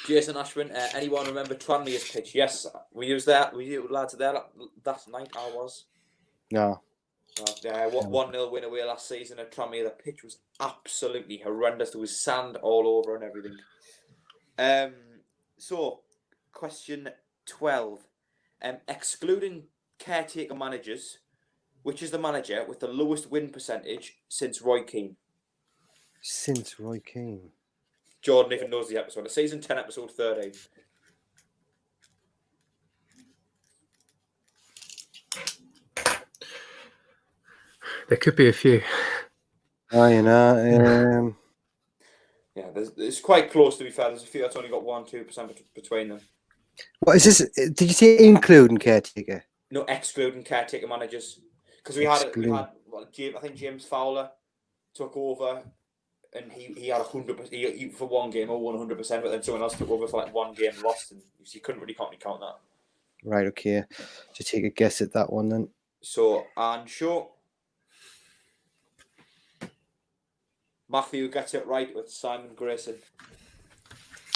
Jason Ashwin, anyone remember Tranmere's pitch? Yes, we used that. We lads there that night. I was. No. 1-0 win away last season at Tranmere. The pitch was absolutely horrendous. There was sand all over and everything. So, question 12. Excluding caretaker managers, which is the manager with the lowest win percentage since Roy Keane? Since Roy Keane. Jordan even knows the episode. Season 10, episode 13. There could be a few. Oh, you know. Yeah, it's quite close, to be fair. There's a few that's only got 1-2% between them. What is this? Did you say including caretaker? No, excluding caretaker managers. Because we had I think James Fowler took over, and he had 100% for one game or 100%, but then someone else took over for like one game lost, and you couldn't really count that. Right, okay. Just take a guess at that one then. So, and sure. Matthew gets it right with Simon Grayson.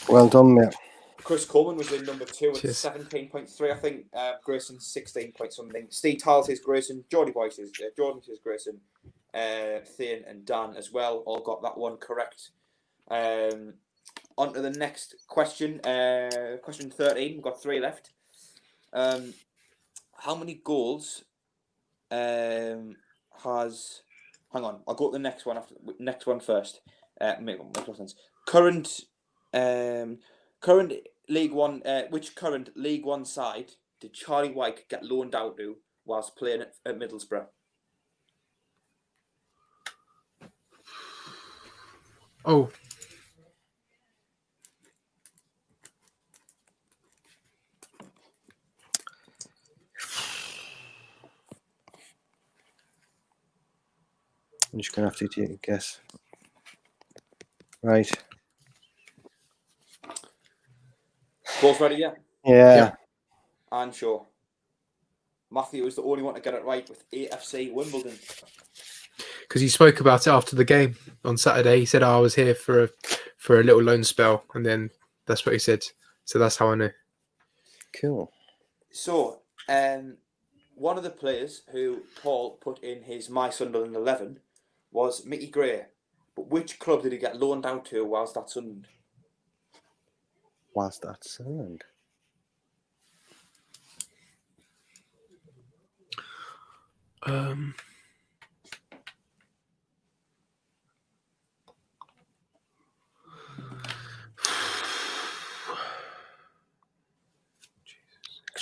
Well done, mate. Chris Coleman was in number 2 with 17.3, I think. Grayson 16 point something. Steve Tile says Grayson. Jordan says Grayson. Thane and Dan as well all got that one correct. On to the next question. Question 13. We've got 3 left. How many goals has... Hang on, I'll go to the next one first. Make no sense. Current League One. Which current League One side did Charlie White get loaned out to whilst playing at Middlesbrough? Oh. I'm just going to have to take a guess. Right. Both ready, yeah? Yeah. And sure. Matthew was the only one to get it right with AFC Wimbledon. Because he spoke about it after the game on Saturday. He said, I was here for a little loan spell. And then that's what he said. So that's how I know. Cool. So, one of the players who Paul put in his My Sunderland 11 was Mickey Gray. But which club did he get loaned out to whilst at Sunderland? Whilst at Sunderland?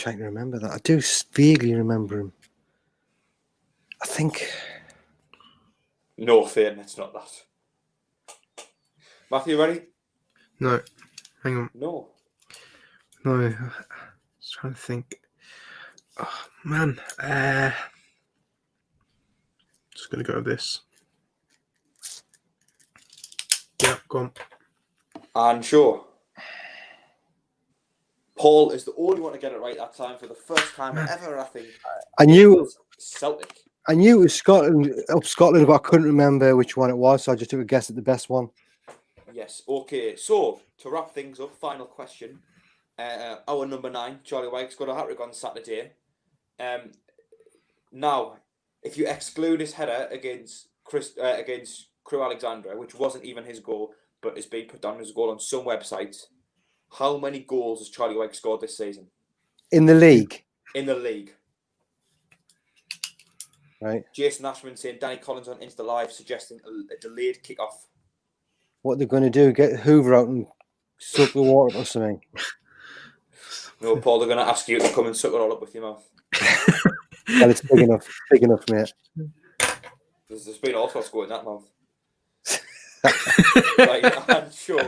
trying to remember that. I do vaguely remember him. I think. No, Finn, it's not that. Matthew, ready? No, hang on. No. No, just trying to think. Oh man, just gonna go with this. Yeah, go on. And sure. Paul is the only one to get it right that time for the first time ever, I think. I knew Celtic. it was Scotland, up Scotland, but I couldn't remember which one it was, so I just took a guess at the best one. Yes, okay. So, to wrap things up, final question. Our number 9, Charlie White's got a hat-trick on Saturday. Now, if you exclude his header against Crew Alexandra, which wasn't even his goal, but is being put down as a goal on some websites, how many goals has Charlie White scored this season? In the league? In the league. Right. Jason Ashman saying Danny Collins on Insta Live suggesting a delayed kick-off. What they're going to do, get Hoover out and suck the water or something? No, Paul, they're going to ask you to come and suck it all up with your mouth. Well, it's big enough, mate. There's been all sorts going in that mouth. Right, I'm sure.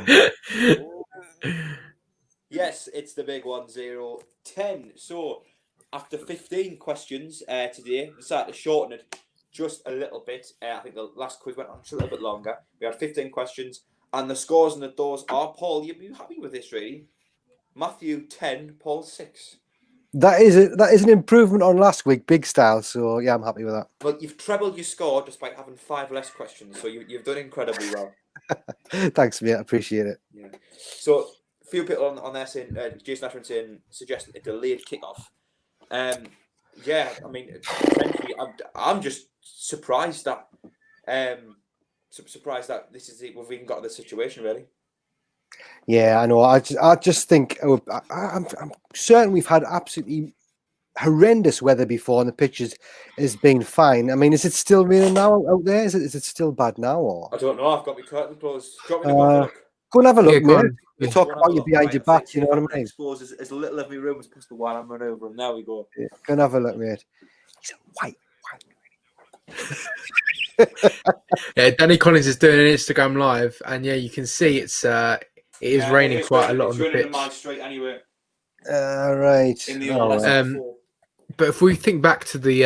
Yes, it's the big 1-0-10. So, after 15 questions today, we decided to shorten it just a little bit. I think the last quiz went on just a little bit longer. We had 15 questions, and the scores and the doors are, Paul, you'd be happy with this, really. Matthew 10, Paul 6. That is an improvement on last week, big style. So yeah, I'm happy with that. Well, you've trebled your score despite having 5 less questions, so you've done incredibly well. Thanks, mate. I appreciate it. Yeah. So a few people on there saying, Jason Ashman saying, suggesting a delayed kickoff. Yeah, I mean, potentially, I'm just surprised that this is it. We've even got this situation really. Yeah, I know. I just think I'm certain we've had absolutely horrendous weather before, and the pitch has been fine. I mean, is it still raining now out there? Is it still bad now? Or I don't know. I've got my curtain closed. Drop me the look. go and have a look, Yeah, go mate. on. You talk about you behind your back. You know what I mean? Expose as little of my room as possible while I'm running over. And now we go. Yeah, go and have a look, mate. He's white. Yeah, Danny Collins is doing an Instagram live, and yeah, you can see it is raining quite a lot on the pitch. In my street anyway. Right. In the old but if we think back to the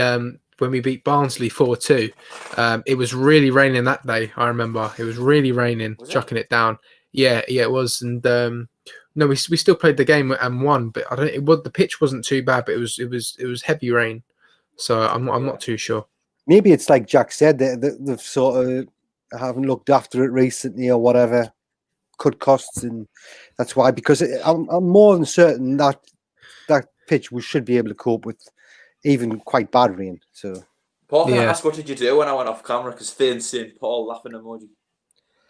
when we beat Barnsley 4-2, it was really raining that day. I remember it was really raining, chucking it down. Yeah, it was. And no, we still played the game and won, but I don't. The pitch wasn't too bad, but it was heavy rain. So I'm not too sure. Maybe it's like Jack said, they've sort of haven't looked after it recently or whatever, cut costs, and that's why. Because I'm more than certain that pitch we should be able to cope with even quite bad rain. So, Paul, can I ask what did you do when I went off camera? Because Finn's saying Paul laughing emoji.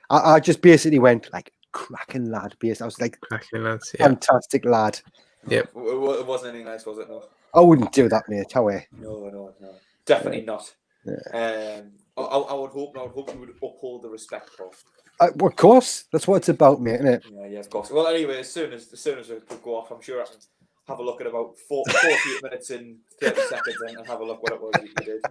I just basically went like cracking lad. I was like cracking lads, fantastic lad. Yep. It wasn't anything nice, was it? No. I wouldn't do that, mate. How way? No. Definitely not. Yeah. I would hope you would uphold the respect, Paul. Of course, that's what it's about, mate, isn't it? Yeah, of course. Well, anyway, as soon as we go off, I'm sure I can have a look at about 48 minutes and 30 seconds and have a look what it was that you did.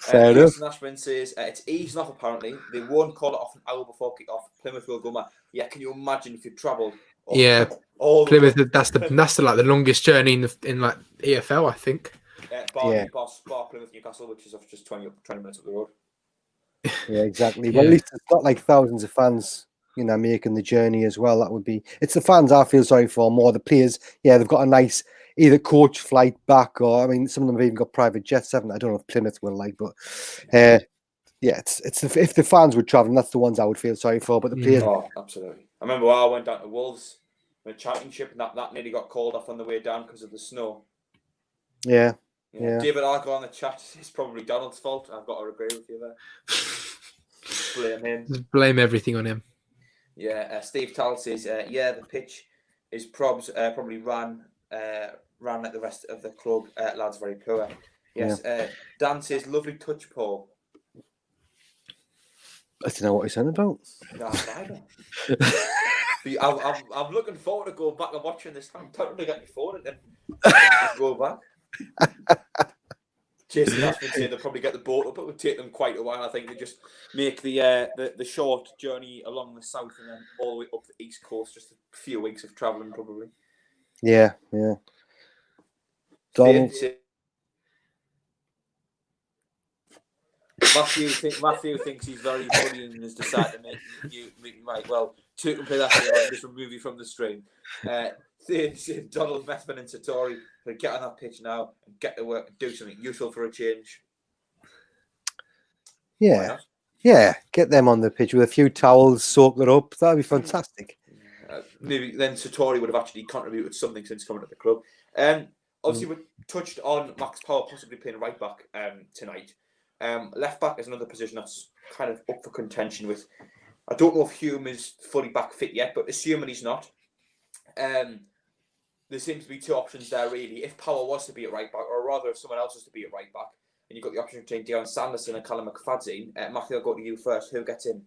Fair enough. Nashman says it's easing off. Apparently, they won't call it off an hour before kick off. Plymouth will go mad. Yeah, can you imagine if you travelled? Plymouth. That's the longest journey in like EFL, I think. Bar Plymouth Newcastle, which is just 20 minutes up the road. Yeah, exactly. Well, at least it's not like thousands of fans, making the journey as well. That would be. It's the fans I feel sorry for more. The players, they've got a nice either coach flight back, or I mean, some of them have even got private jets, haven't they? I don't know if Plymouth will but it's if the fans were traveling, that's the ones I would feel sorry for. But the players, absolutely. I remember I went down to Wolves in the championship, and that nearly got called off on the way down because of the snow. Yeah. David Argyle on the chat, it's probably Donald's fault. I've got to agree with you there. Blame him. Just blame everything on him. Yeah, Steve Tal says, the pitch is probably ran like the rest of the club. Lads, very poor. Yes, Dan says, lovely touch, Paul. I don't know what he's saying about. No, neither. I'm looking forward to going back and watching this. I'm totally to get my phone and go back. Jason Ashford said they'll probably get the boat up. It would take them quite a while. I think they just make the short journey along the south and then all the way up the east coast. Just a few weeks of travelling, probably. Yeah. Donald. Matthew thinks he's very funny and has decided to make you right. Well, two can play that game and just remove you from the stream. Donald, Methman and Satori get on that pitch now and get to work and do something useful for a change. Yeah, get them on the pitch with a few towels, soak it up. That'd be fantastic. Maybe then Satori would have actually contributed something since coming to the club. Obviously, we touched on Max Power possibly playing right back tonight. Left back is another position that's kind of up for contention with. I don't know if Hume is fully back fit yet, but assuming he's not, there seems to be two options there really. If Power was to be at right back, or rather if someone else was to be at right back, and you've got the option between Dion Sanderson and Callum McFadzean, Matthew, I'll go to you first. Who gets in?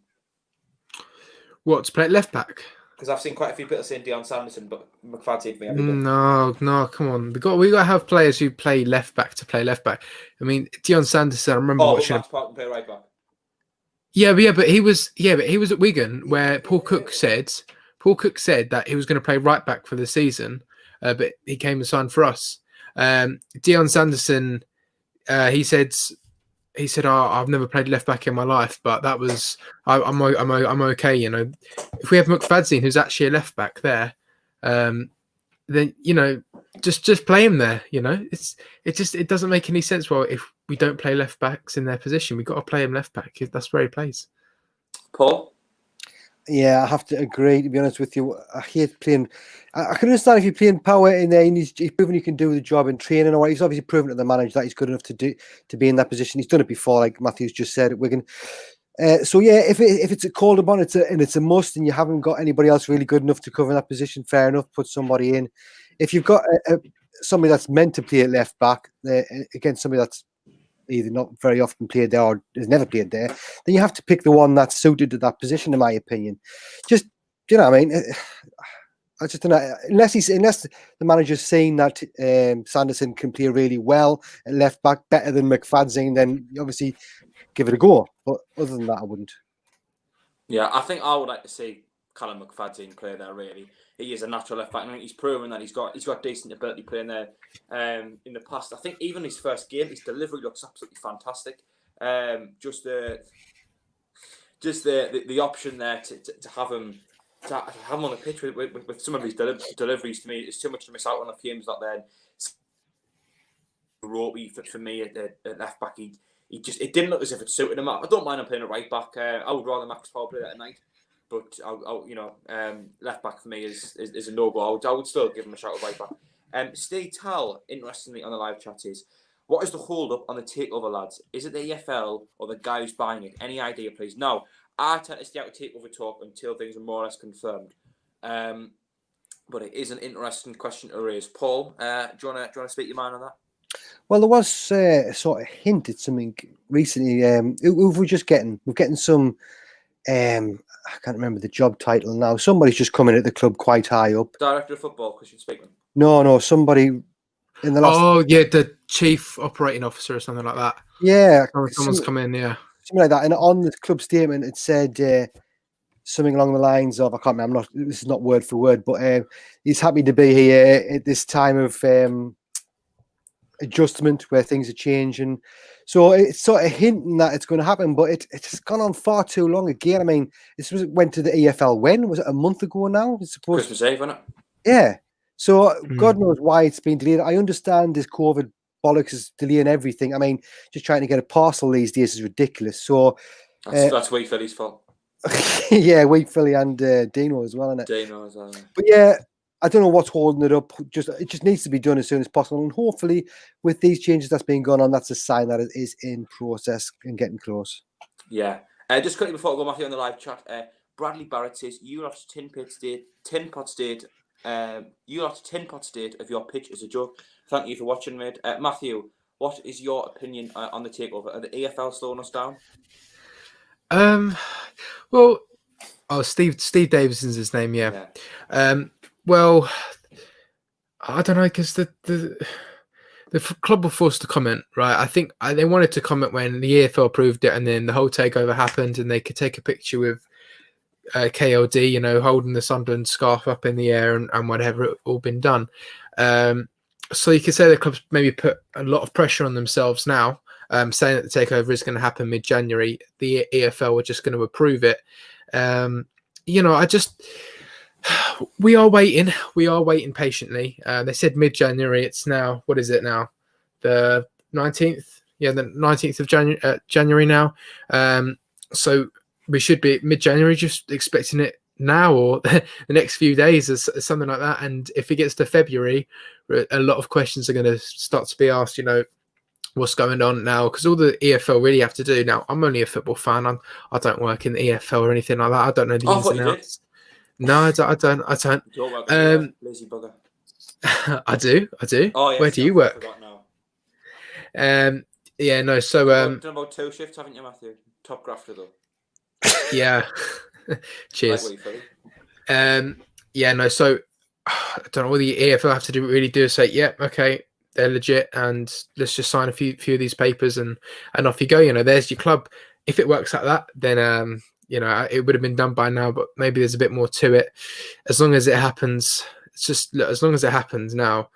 What, to play at left back? Because I've seen quite a few people saying Dion Sanderson, but McFadzean for me. No, come on. We got to have players who play left back to play left back. I mean, Dion Sanderson. I remember watching. Max Power can play right back. But he was at Wigan, where Paul Cook said that he was going to play right back for the season, but he came and signed for us. Dion Sanderson, he said, I've never played left back in my life, but that was I'm okay. You know, if we have McFadzean, who's actually a left back there, then just play him there. You know, it doesn't make any sense. Well, if we don't play left backs in their position, we've got to play him left back. That's where he plays. Paul? Yeah, I have to agree, to be honest with you. I hate playing. I can understand if you're playing Power in there and he's proven he can do the job in training. Or he's obviously proven to the manager that he's good enough to be in that position. He's done it before, like Matthew's just said at Wigan. So yeah, if it's a called upon, it's a must, and you haven't got anybody else really good enough to cover that position, fair enough, put somebody in. If you've got somebody that's meant to play at left back against somebody that's either not very often played there or has never played there, then you have to pick the one that's suited to that position, in my opinion. Just, you know what I mean? I just don't know. Unless the manager's saying that Sanderson can play really well at left back, better than McFadzean, then obviously give it a go. But other than that, I wouldn't. Yeah, I think I would like to see Callum McFadzean play there, really. He is a natural left back. I think he's proven that he's got decent ability playing there in the past. I think even his first game, his delivery looks absolutely fantastic. Just the option there to have him on the pitch with some of his deliveries, to me, it's too much to miss out on if Hume's not there. Ropey for me at left back, it didn't look as if it suited him. I don't mind him playing at right back. I would rather Max Power play that tonight. But left back for me is a no-go. I would still give him a shout at right back. Steve Tal, interestingly, on the live chat is, what is the hold-up on the takeover, lads? Is it the EFL or the guy who's buying it? Any idea, please? Now, I tend to stay out of takeover talk until things are more or less confirmed. But it is an interesting question to raise. Paul, do you want to speak your mind on that? Well, there was a sort of hint at something recently. Who we're just getting? We're getting some. I can't remember the job title now. Somebody's just coming at the club quite high up. Director of football, Christian Speakman. No, somebody in the last. Oh yeah, the chief operating officer or something like that. Yeah, someone's come in. Yeah, something like that. And on the club statement, it said something along the lines of, I can't remember. This is not word for word, but he's happy to be here at this time of adjustment where things are changing. So it's sort of hinting that it's going to happen, but it's gone on far too long again. I mean, went to the EFL when? Was it a month ago now? It's supposed Christmas Eve, wasn't it? Yeah. So God knows why it's been delayed. I understand this COVID bollocks is delaying everything. I mean, just trying to get a parcel these days is ridiculous. So that's Wake Philly's fault. Yeah, Wake Philly and Dino as well, isn't it? Dino as well. But yeah, I don't know what's holding it up. It just needs to be done as soon as possible. And hopefully, with these changes that's been going on, that's a sign that it is in process and getting close. Yeah. Just quickly before I go, Matthew, on the live chat, Bradley Barrett says, you lot tin pot state of your pitch is a joke. Thank you for watching, mate. Matthew, what is your opinion on the takeover? Are the EFL slowing us down? Well, Oh, Steve Davison's his name. Yeah. Yeah. Well, I don't know because the club were forced to comment, right? I think they wanted to comment when the EFL approved it, and then the whole takeover happened, and they could take a picture with KLD, you know, holding the Sunderland scarf up in the air and whatever, it all been done. So you could say the club's maybe put a lot of pressure on themselves now, saying that the takeover is going to happen mid-January. The EFL are just going to approve it. You know, we are waiting. We are waiting patiently. They said mid-January. It's now, what is it now? The 19th? Yeah, the 19th of January now. So we should be mid-January, just expecting it now or the next few days or something like that. And if it gets to February, a lot of questions are going to start to be asked, you know, what's going on now? Because all the EFL really have to do now. I'm only a football fan. I don't work in the EFL or anything like that. I don't know the ins and outs. No, I don't. You don't work either, lazy bugger. I do. Oh, yes, Where do you work? Now. Yeah, no. So done about 2 shifts, haven't you, Matthew? Top grafter though. Yeah. Cheers. Yeah, no. So I don't know what the EFL have to really do is say, yeah, okay, they're legit, and let's just sign a few of these papers and off you go. You know, there's your club. If it works like that, then you know, it would have been done by now, but maybe there's a bit more to it. As long as it happens, it's just as long as it happens now.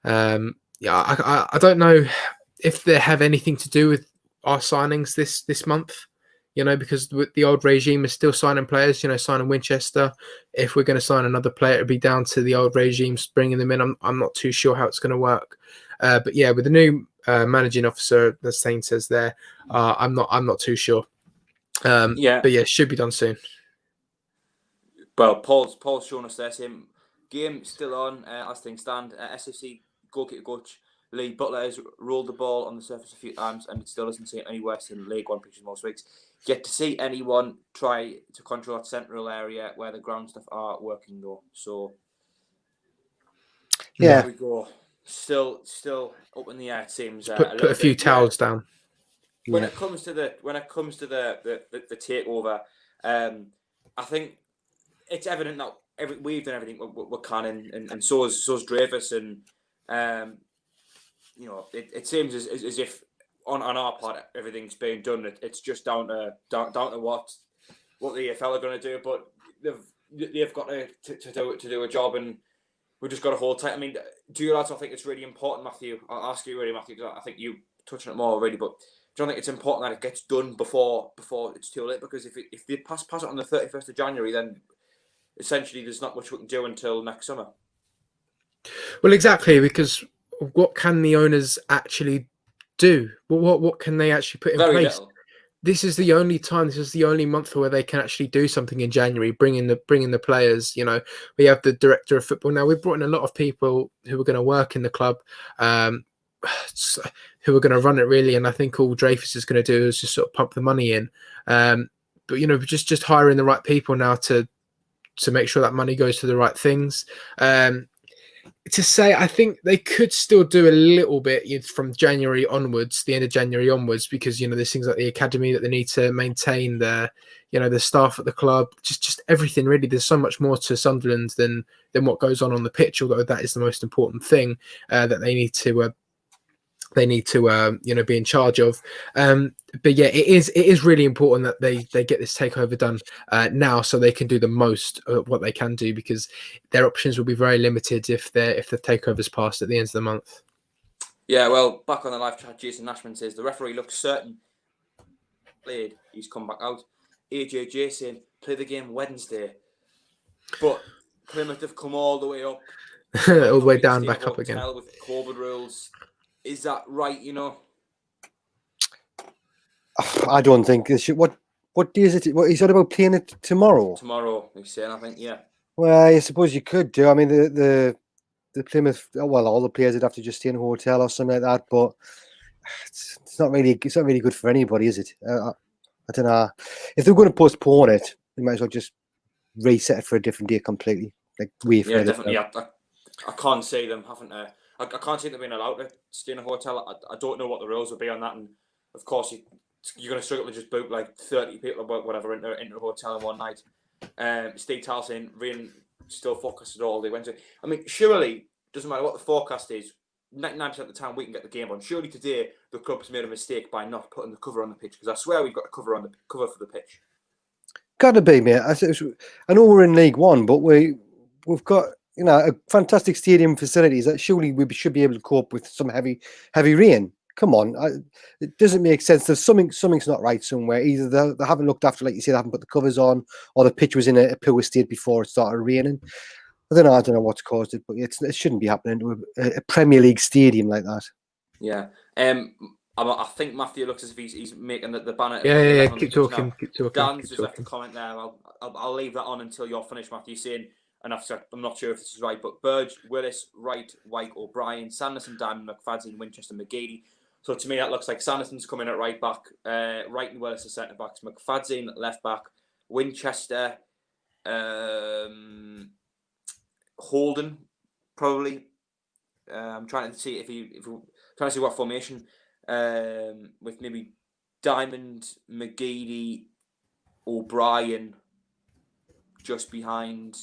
Yeah, I don't know if they have anything to do with our signings this month. You know, because the old regime is still signing players. You know, signing Winchester. If we're going to sign another player, it'll be down to the old regime bringing them in. I'm not too sure how it's going to work. But yeah, with the new managing officer, the Saint says there, I'm not too sure. Yeah, but yeah, should be done soon. Well, Paul's shown us there. Same game still on as things stand. SFC goalkeeper coach Lee Butler has rolled the ball on the surface a few times, and it still doesn't see it any worse than League One pitches most weeks. Yet to see anyone try to control that central area where the ground stuff are working though. So yeah, there we go. Still up in the air. It seems. Put a few towels down. When it comes to the takeover, I think it's evident that we've done everything we can, and so's Dreyfus, and you know, it seems as if on our part everything's being done. It's just down to what the EFL are going to do, but they've got to do a job, and we've just got to hold tight. I mean, do you also think it's really important, Matthew? I'll ask you really, Matthew, because I think you touched on it more already, but do you think it's important that it gets done before it's too late? Because if they pass it on the 31st of January, then essentially there's not much we can do until next summer. Well, exactly, because what can the owners actually do? What can they actually put in Very place? little. This is the only time. This is the only month where they can actually do something in January. Bring in the players. You know, we have the director of football now. We've brought in a lot of people who are going to work in the club, who are going to run it really. And I think all Dreyfus is going to do is just sort of pump the money in. But you know, just hiring the right people now to make sure that money goes to the right things. To say, I think they could still do a little bit from January onwards, the end of January onwards, because, you know, there's things like the academy that they need to maintain, the staff at the club, just everything really. There's so much more to Sunderland than what goes on the pitch, although that is the most important thing that they need to be in charge of. But yeah, it is really important that they get this takeover done now, so they can do the most of what they can do, because their options will be very limited if the takeover's passed at the end of the month. Yeah, well, back on the live chat, Jason Nashman says the referee looks certain played. He's come back out. AJJ saying play the game Wednesday, but Plymouth have come all the way up, all the way down, back up again with COVID rules. Is that right? You know, I don't think it should. What day is it? What, he's on about playing it tomorrow? Tomorrow, he's saying. I think, yeah. Well, I suppose you could do. I mean, the Plymouth. Well, all the players would have to just stay in a hotel or something like that. But it's not really good for anybody, is it? I don't know. If they're going to postpone it, they might as well just reset it for a different day completely. Like yeah, definitely. Yeah, I can't see them having to. I can't see them being allowed to stay in a hotel. I don't know what the rules will be on that, and of course you're going to struggle to just book like 30 people or whatever into a hotel in one night. Steve Towell saying rain still forecasted all day Wednesday. I mean, surely, doesn't matter what the forecast is, 99% of the time we can get the game on. Surely today the club's made a mistake by not putting the cover on the pitch, because I swear we've got a cover for the pitch. Gotta be, mate. I know we're in League One, but we've got a fantastic stadium facilities that surely we should be able to cope with some heavy rain. Come on, it doesn't make sense. There's something's not right somewhere. Either they haven't looked after, like you say, they haven't put the covers on, or the pitch was in a poor state before it started raining. I don't know what's caused it, but it shouldn't be happening to a Premier League stadium like that. Yeah. I think Matthew looks as if he's making the banner. Yeah. Keep talking. Dan's just left a comment there. I'll leave that on until you're finished, Matthew. Saying, and I'm not sure if this is right, but Burge, Willis, Wright, White, O'Brien, Sanderson, Diamond, McFadden, Winchester, McGeady. So to me, that looks like Sanderson's coming at right back, Wright and Willis are centre backs, McFadden left back, Winchester, Holden probably. I'm trying to see trying to see what formation. With maybe Diamond, McGeady, O'Brien just behind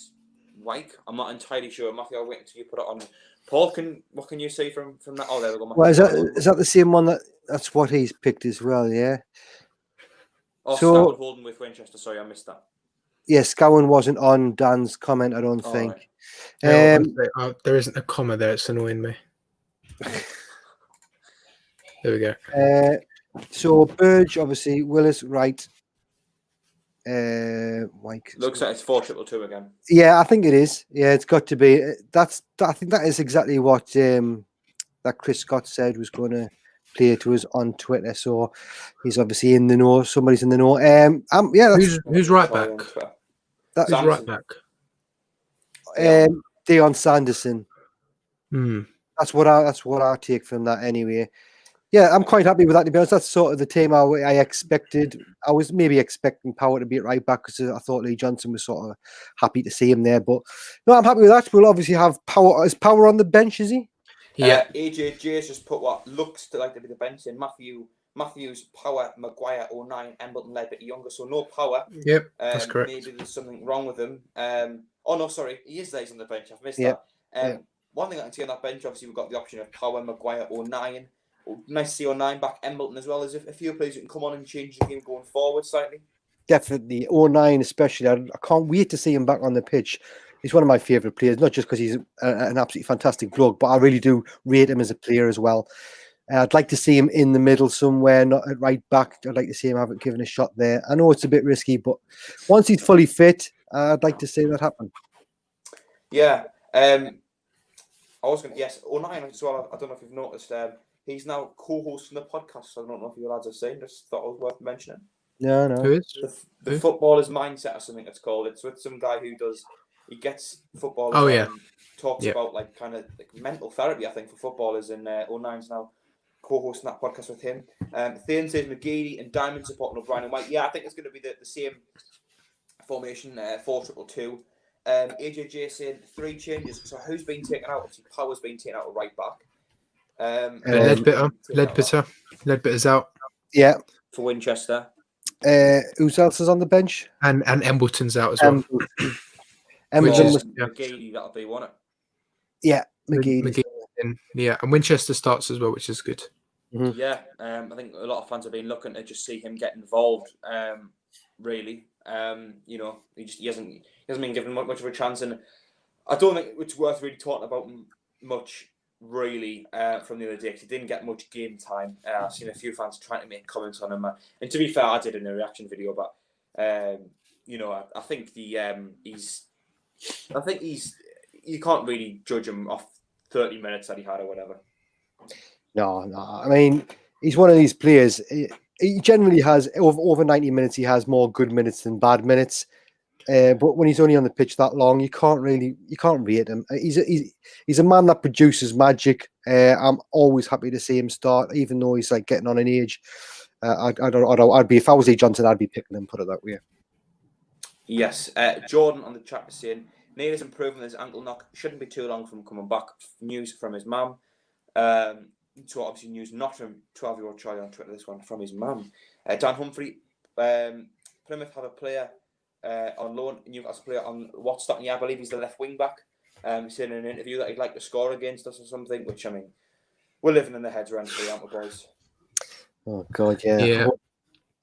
Wyke. I'm not entirely sure. Matthew, I'll wait until you put it on. Paul, what can you say from that? Oh, there we go. Matthew. Well, is that the same one that's what he's picked as well? Yeah. Oh, so Holden with Winchester. Sorry, I missed that. Yes, Scowen wasn't on Dan's comment, I don't think. Right. There isn't a comma there. It's annoying me. There we go. So Burge, obviously, Willis, Wright, Wyke. Looks like it's 4-2-2 again. Yeah, I think it is. Yeah, it's got to be. I think that is exactly what that Chris Scott said was going to play to us on Twitter. So he's obviously in the know. Somebody's in the know. Yeah. Who's right back? Who's right back? Deion Sanderson. That's what I take from that anyway. Yeah, I'm quite happy with that, to be honest. That's sort of the team I expected. I was maybe expecting Power to be at right back because I thought Lee Johnson was sort of happy to see him there. But no, I'm happy with that. We'll obviously have Power. Is Power on the bench, is he? Yeah. AJJ's just put what looks to be the bench in. Matthews, Power, Maguire, 09, Embleton, Ledbetter, Younger. So no Power. Yep, that's correct. Maybe there's something wrong with him. Oh, no, sorry. He is there. He's on the bench. I've missed that. One thing I can see on that bench, obviously, we've got the option of Power, Maguire, 09. Nice to see 09 back, Embleton as well. As if a few players who can come on and change the game going forward slightly. Definitely. 09 especially. I can't wait to see him back on the pitch. He's one of my favourite players, not just because he's an absolutely fantastic bloke, but I really do rate him as a player as well. I'd like to see him in the middle somewhere, not at right back. I'd like to see him given a shot there. I know it's a bit risky, but once he's fully fit, I'd like to see that happen. Yeah. I was going to, yes, 09 as well. I don't know if you've noticed, he's now co-hosting the podcast. So I don't know if you lads have seen. Just thought it was worth mentioning. No. Who is? The Footballer's Mindset or something it's called. It's with some guy who he gets footballers. Oh, yeah. Talks about like kind of like mental therapy, I think, for footballers. And 09's now co-hosting that podcast with him. Thane says McGeady and Diamond supporting O'Brien and White. Yeah, I think it's going to be the same formation, 4-2-2. AJJ saying 3 changes. So who's been taken out? Obviously, Power's been taken out at right back. Ledbitter's out. Yeah. For Winchester. Who else is on the bench? And Embleton's out as well. McGeady, that'll be, won't it? Yeah, McGeady. Yeah, and Winchester starts as well, which is good. Mm-hmm. Yeah, I think a lot of fans have been looking to just see him get involved. Really, he hasn't been given much of a chance, and I don't think it's worth really talking about much. Really, from the other day, because he didn't get much game time. I've seen a few fans trying to make comments on him, and to be fair, I did in a reaction video, but I think you can't really judge him off 30 minutes that he had or whatever. No. I mean, he's one of these players. He generally has over 90 minutes. He has more good minutes than bad minutes. But when he's only on the pitch that long, you can't rate him. He's a man that produces magic. I'm always happy to see him start, even though he's like getting on in age. I'd be, if I was Lee Johnson, I'd be picking him. Put it that way. Yes, Jordan on the chat is saying Neil is improving his ankle knock. Shouldn't be too long from coming back. News from his mum. So obviously news not from 12-year-old Charlie on Twitter. This one from his mum. Dan Humphrey. Plymouth have a player. on loan, Newcastle player on Watstock. Yeah, I believe he's the left wing back. He said in an interview that he'd like to score against us or something, which, I mean, we're living in the heads rent free, aren't we, boys? Oh God, yeah. Yeah.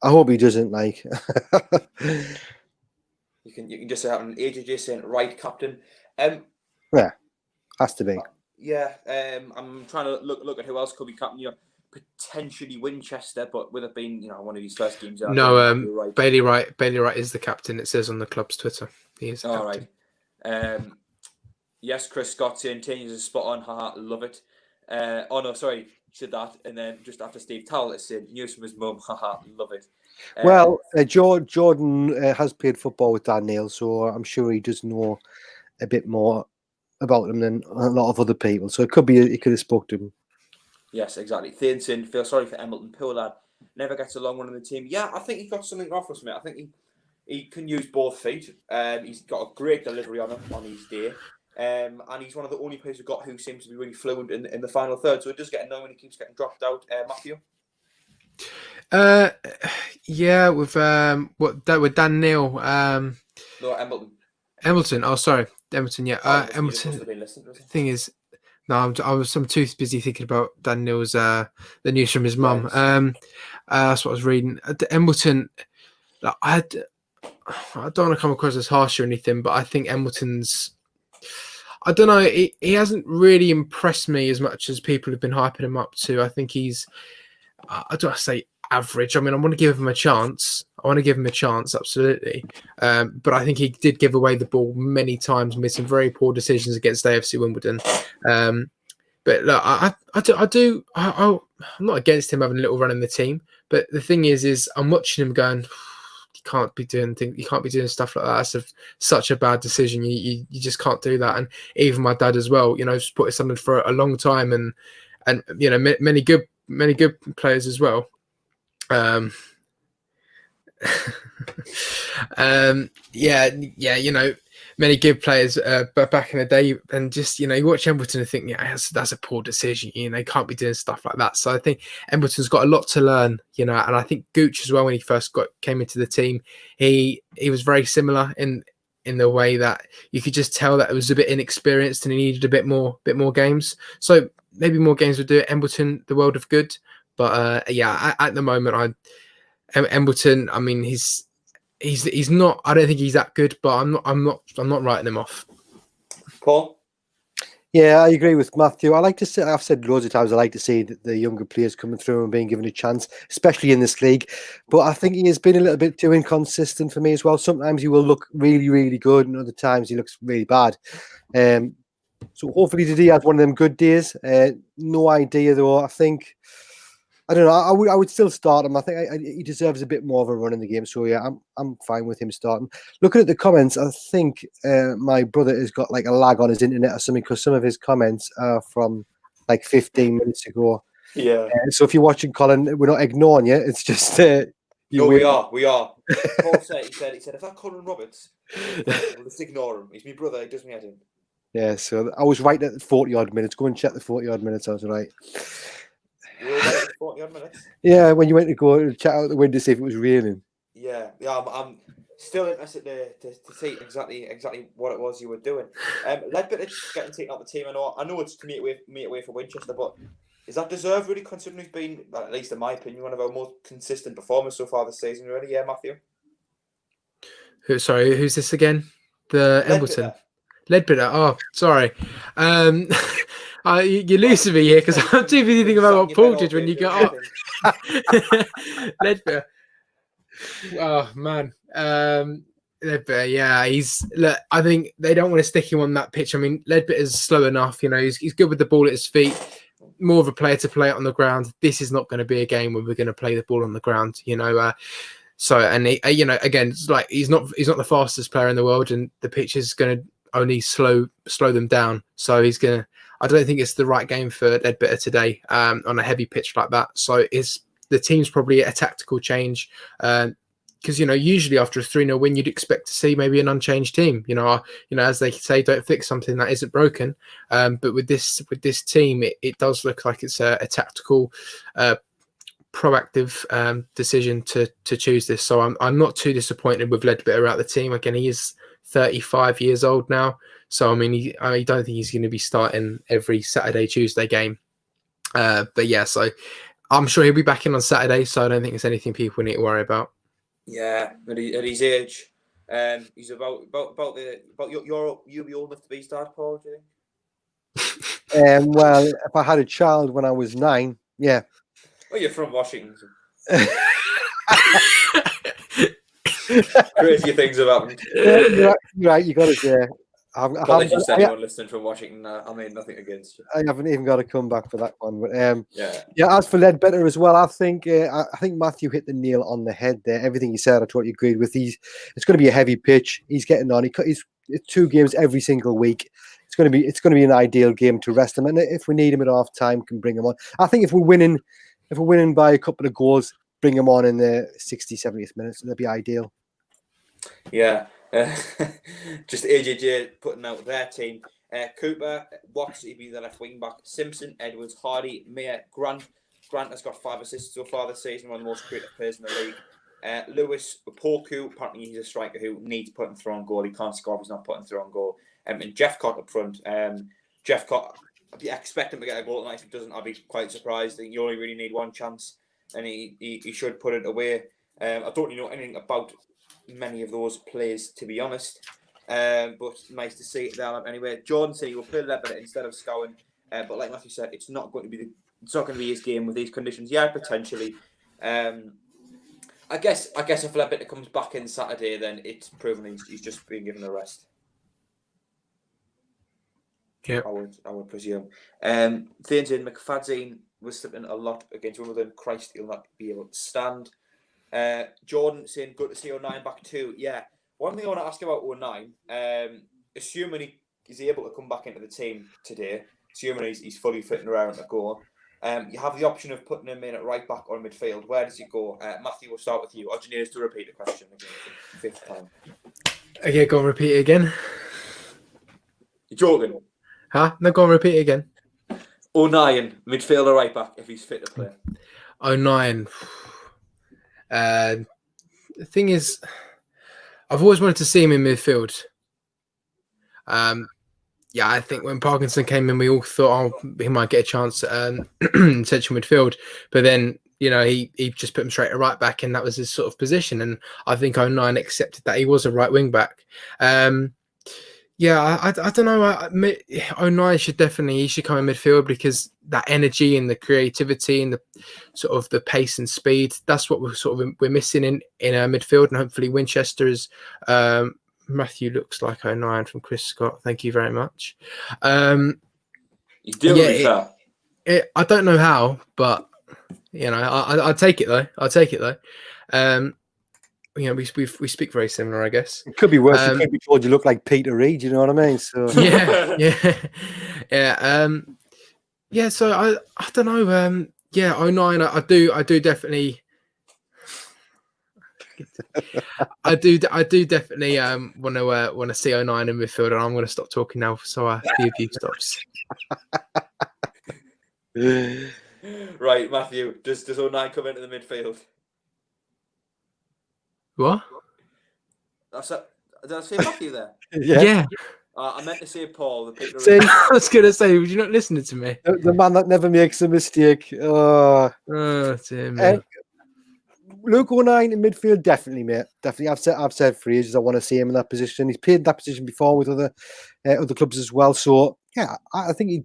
I hope he doesn't like. You can just say that on AJJ saying right, captain. Yeah, has to be. Yeah, I'm trying to look at who else could be captain. You know, potentially Winchester, but with it being one of his first games. No, Bailey Wright. Bailey Wright is the captain. It says on the club's Twitter. He is the captain. Right. Yes, Chris Scott saying Tanya is spot on. Haha, love it. Oh no, sorry, he said that, and then just after Steve Towell is saying news from his mum. Haha, love it. Well, Jordan has played football with Dan Neil, so I'm sure he does know a bit more about him than a lot of other people. So it could be he could have spoke to him. Yes, exactly. Thainson, feel sorry for Embleton. Poor lad, never gets along one in the team. Yeah, I think he's got something off us, mate. I think he can use both feet. He's got a great delivery on him on his day. And he's one of the only players who seems to be really fluent in the final third. So it does get annoying when he keeps getting dropped out. Matthew? Yeah, with Dan Neil. No, Embleton. Embleton. Oh, sorry, Embleton. Yeah, Embleton. Thing is, no, I'm too busy thinking about Dan Neil's the news from his mum. That's what I was reading. Embleton. I don't want to come across as harsh or anything, but I think Embleton's. I don't know. He hasn't really impressed me as much as people have been hyping him up to. I think he's. I don't want to say average. I mean, I want to give him a chance. Absolutely. But I think he did give away the ball many times, made some very poor decisions against AFC Wimbledon. But look, I'm not against him having a little run in the team. But the thing is I'm watching him going. You can't be doing stuff like that. That's such a bad decision. You just can't do that. And even my dad as well. Supported Sunderland for a long time, and many good players as well. Many good players but back in the day, and just you watch Embleton and think, yeah, that's a poor decision. They can't be doing stuff like that. So I think Embleton's got a lot to learn, and I think Gooch as well, when he first came into the team, he was very similar in the way that you could just tell that it was a bit inexperienced and he needed a bit more games. So maybe more games would do Embleton the world of good. But at the moment, Embleton. I mean, he's not. I don't think he's that good, but I'm not writing him off. Paul? Yeah, I agree with Matthew. I've said loads of times I like to see the younger players coming through and being given a chance, especially in this league. But I think he has been a little bit too inconsistent for me as well. Sometimes he will look really, really good, and other times he looks really bad. So hopefully today has one of them good days. No idea though. I don't know. I would still start him. I think he deserves a bit more of a run in the game. So yeah, I'm fine with him starting. Looking at the comments, I think my brother has got like a lag on his internet or something, because some of his comments are from like 15 minutes ago. Yeah. So if you're watching, Colin, we're not ignoring you. It's just no, we are. Paul said he said if that Colin Roberts, we'll just ignore him. He's my brother. He does me head in. Yeah. So I was right at the 40-odd minutes. Go and check the 40-odd minutes. I was right. You were right at 40-odd minutes? Yeah, when you went to go and check out the window to see if it was raining. Yeah. I'm still interested to see exactly what it was you were doing. Ledbetter getting taken out the team. I know it's to meet away for Winchester, but is that deserved really, considering he's been, at least in my opinion, one of our most consistent performers so far this season? Really, yeah, Matthew. Who's this again? The Embleton. Ledbetter. Oh, sorry. You're losing me here because I'm too busy thinking about what Paul did when you got off. Ledbetter. Oh man. Ledbetter, yeah, I think they don't want to stick him on that pitch. I mean, Ledbetter's slow enough, he's good with the ball at his feet. More of a player to play it on the ground. This is not going to be a game where we're going to play the ball on the ground, So, and again, it's like he's not the fastest player in the world, and the pitch is going to only slow them down. So I don't think it's the right game for Ledbetter today on a heavy pitch like that. So the team's probably a tactical change, because usually after a 3-0 win, you'd expect to see maybe an unchanged team. As they say, don't fix something that isn't broken. But with this team, it does look like it's a tactical proactive decision to choose this. So I'm not too disappointed with Ledbetter out the team. Again, he is 35 years old now. So, I mean, I don't think he's going to be starting every Saturday, Tuesday game. But yeah, so I'm sure he'll be back in on Saturday. So I don't think there's anything people need to worry about. Yeah, at his age, he's about you'll be old enough to be his dad, Paul, do you think? Well, if I had a child when I was 9, yeah. Well, you're from Washington. So. Crazy things have happened. You're right. You got it there. Apologies to anyone listening from Washington. I mean, nothing against you. I haven't even got to come back for that one. But yeah. As for Ledbetter as well, I think Matthew hit the nail on the head there. Everything he said, I totally agreed with. It's going to be a heavy pitch. He's getting on. It's 2 games every single week. It's going to be an ideal game to rest him. And if we need him at half time, can bring him on. I think if we're winning by a couple of goals, bring him on in the 60, 70th minutes. That'd be ideal. Yeah. Just AJJ putting out their team. Cooper, Watts, he'd be the left wing back. Simpson, Edwards, Hardy, Mayer, Grant. Grant has got 5 assists so far this season, one of the most creative players in the league. Lewis, Poku, apparently he's a striker who needs putting through on goal. He can't score if he's not putting through on goal. And Jeff Cott up front. Jeff Cott, I expect him to get a goal tonight. If he doesn't, I'll be quite surprised. I think you only really need one chance, and he should put it away. I don't really know anything about many of those players, to be honest, but nice to see it there. Anyway, Jordan said he will play Ledbetter instead of Scowen, but like Matthew said, it's not going to be his game with these conditions. Yeah, potentially. I guess if Ledbetter comes back in Saturday, then it's proven he's just being given a rest. Yeah, I would presume. Thainton McFadzean was slipping a lot against Wimbledon. Christ, he'll not be able to stand. Jordan saying good to see 09 back too. Yeah, one thing I want to ask about 09, assuming he's able to come back into the team today, assuming he's fully fit and around to go, you have the option of putting him in at right back or midfield. Where does he go? Matthew, we'll start with you. Or do you need us to repeat the question again for the 5th time? Okay, go and repeat it again. You're joking? Huh? No, go and repeat it again. 09, midfield or right back if he's fit to play. 09. The thing is, I've always wanted to see him in midfield. Yeah, I think when Parkinson came in, we all thought, he might get a chance at central midfield. But then, he just put him straight at right back, and that was his sort of position. And I think 09 accepted that he was a right wing back. Yeah, I don't know. 09 should come in midfield, because that energy and the creativity and the sort of the pace and speed, that's what we're missing in our midfield. And hopefully Winchester is Matthew looks like 09 from Chris Scott. Thank you very much. You do it, I don't know how, but I'll take it though. We speak very similar, I guess. It could be worse. You could be told you look like Peter Reid. You know what I mean? So yeah. So I don't know. 09. I do definitely. I do definitely want to see 09 in midfield, and I'm going to stop talking now so the abuse stops. Right, Matthew. Does 09 come into the midfield? What? Did I say Matthew there? Yeah. I meant to say Paul. I was going to say, was you not listening to me? The man that never makes a mistake. Oh, dear me. Luke 09 in midfield, definitely, mate. Definitely. I've said for ages I want to see him in that position. He's played that position before with other clubs as well. So yeah, I think he'd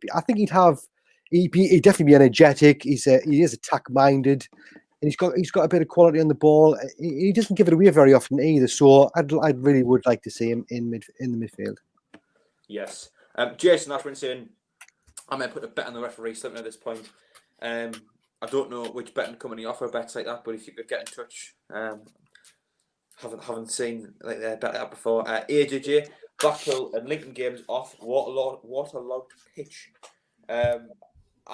definitely be energetic. He is attack minded. And he's got a bit of quality on the ball. He doesn't give it away very often either. So I really would like to see him in the midfield. Yes. Jason Ashburn saying, I might put a bet on the referee slipping at this point. I don't know which betting company offer bets like that, but if you could get in touch, haven't seen like bet like that before. AJJ, Blackpool and Lincoln games off waterlogged pitch. I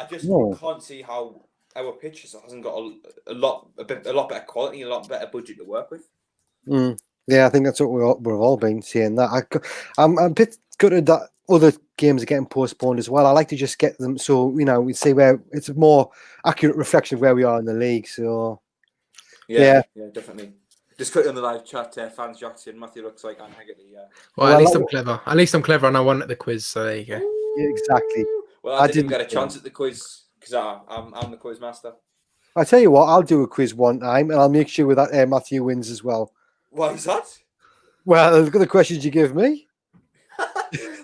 just can't see how our pitch hasn't got a lot better quality, a lot better budget to work with. Yeah, I think that's what we've all been saying. That I'm a bit gutted that other games are getting postponed as well. I like to just get them so we see where it's a more accurate reflection of where we are in the league. So Yeah, definitely. Just quickly on the live chat, Fans Jackson, Matthew looks like I'm Haggerty, yeah. Well, at least I'm clever. At least I'm clever, and I won at the quiz. So there you go. Yeah, exactly. Well, I didn't even get a chance at the quiz because I'm the quiz master. I tell you what, I'll do a quiz one time, and I'll make sure that Matthew wins as well. Why is that? Well, look at the questions you give me.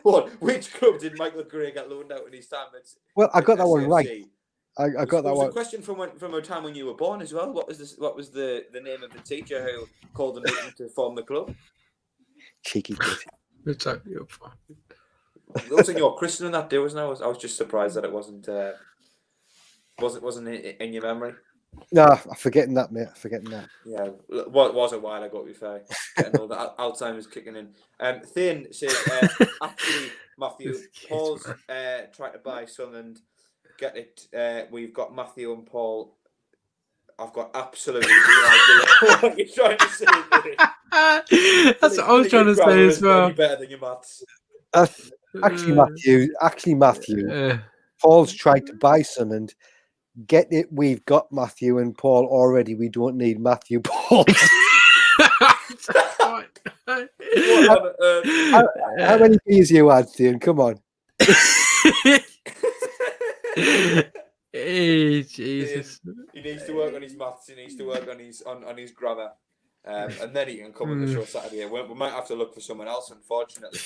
What? Which club did Michael Gray get loaned out in his time? Well, I got that one right. I got that one. one. A question from a time when you were born as well. What was this? What was the name of the teacher who called the meeting to form the club? Cheeky kid. It was in your christening that day, wasn't it? I was just surprised that it wasn't in your memory. No, I'm forgetting that, mate. Forgetting that. Yeah, what was a while ago, to be fair. Getting all the Alzheimer's kicking in. Thane says, actually, Matthew, Paul's trying to buy Sunderland. Get it. We've got Matthew and Paul. I've got absolutely no idea what you're trying to say. That's what I was trying to say as well. Better than your maths. Actually, Matthew. Paul's tried to buy Sunderland. Get it? We've got Matthew and Paul already. We don't need Matthew Paul. How many beers you had, Thane? Come on. Hey, Jesus. He needs to work on his maths. He needs to work on his grammar, and then he can come on the show Saturday. We might have to look for someone else, unfortunately.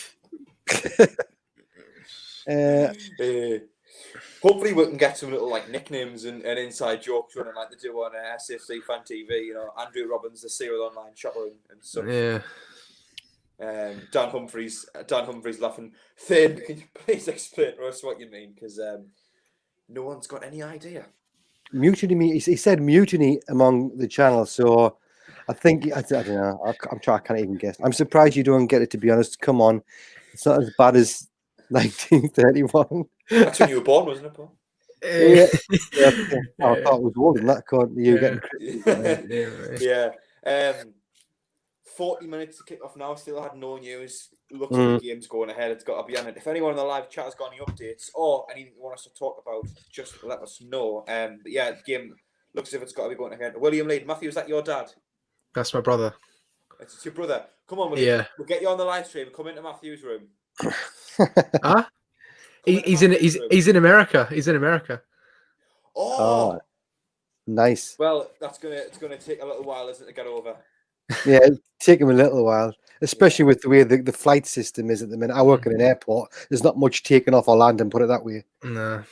Hopefully we can get some little like nicknames and inside jokes running like they do on SAFC Fan TV. You know, Andrew Robbins, the serial online shopper, and stuff. Yeah. Dan Humphreys laughing. Thane, can you please explain to us what you mean? Because no one's got any idea. Mutiny. He said mutiny among the channels. So I think I don't know. I can't even guess. I'm surprised you don't get it. To be honest, come on, it's not as bad as 1931. That's when you were born, wasn't it, Paul? Yeah. I thought it was older than that. You getting yeah. 40 minutes to kick off now. Still had no news. Looks like the game's going ahead. It's got to be on it. If anyone in the live chat has got any updates or anything you want us to talk about, just let us know. But yeah, the game looks as if it's got to be going ahead. William Lead, Matthew, is that your dad? That's my brother. It's your brother. Come on, William. Yeah. We'll get you on the live stream. Come into Matthew's room. Huh? He's in America. He's in America. Oh, nice. Well, it's gonna take a little while, isn't it, to get over? Yeah, it'll take him a little while, especially with the way the flight system is at the minute. I work in an airport. There's not much taking off or landing, put it that way. No.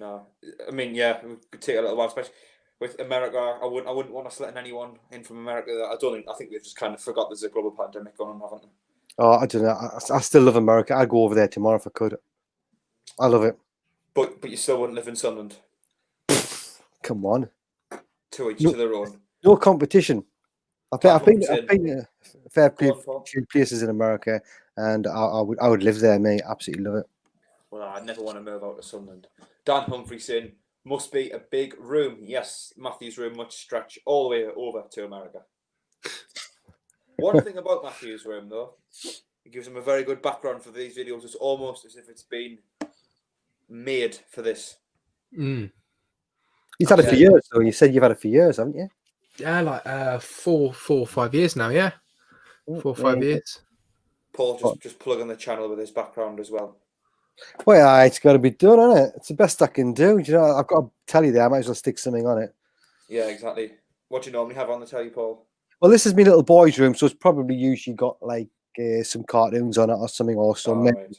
I mean, yeah, it could take a little while, especially with America. I wouldn't want us letting anyone in from America. I think they've just kind of forgot there's a global pandemic going on, haven't they? Oh, I don't know. I still love America. I'd go over there tomorrow if I could. I love it. But you still wouldn't live in Sunderland. Come on. To each to their own. No competition. I've been a fair few places in America, and I would live there, mate. Absolutely love it. Well, I'd never want to move out of Sunderland. Dan Humphrey saying, must be a big room. Yes, Matthew's room must stretch all the way over to America. One thing about Matthew's room, though, it gives him a very good background for these videos. It's almost as if it's been made for this. You've had it for years, though. You said you've had it for years, haven't you? Yeah, like 4 or 5 years now. Yeah, 4 or 5 years. Paul just plugging the channel with his background as well. Well, it's got to be done, isn't it? It's the best I can do. You know, I've got to tell you there. I might as well stick something on it. Yeah, exactly. What do you normally have on the telly, Paul? Well, this is my little boy's room, so it's probably usually got like some cartoons on it or something, or some. Right.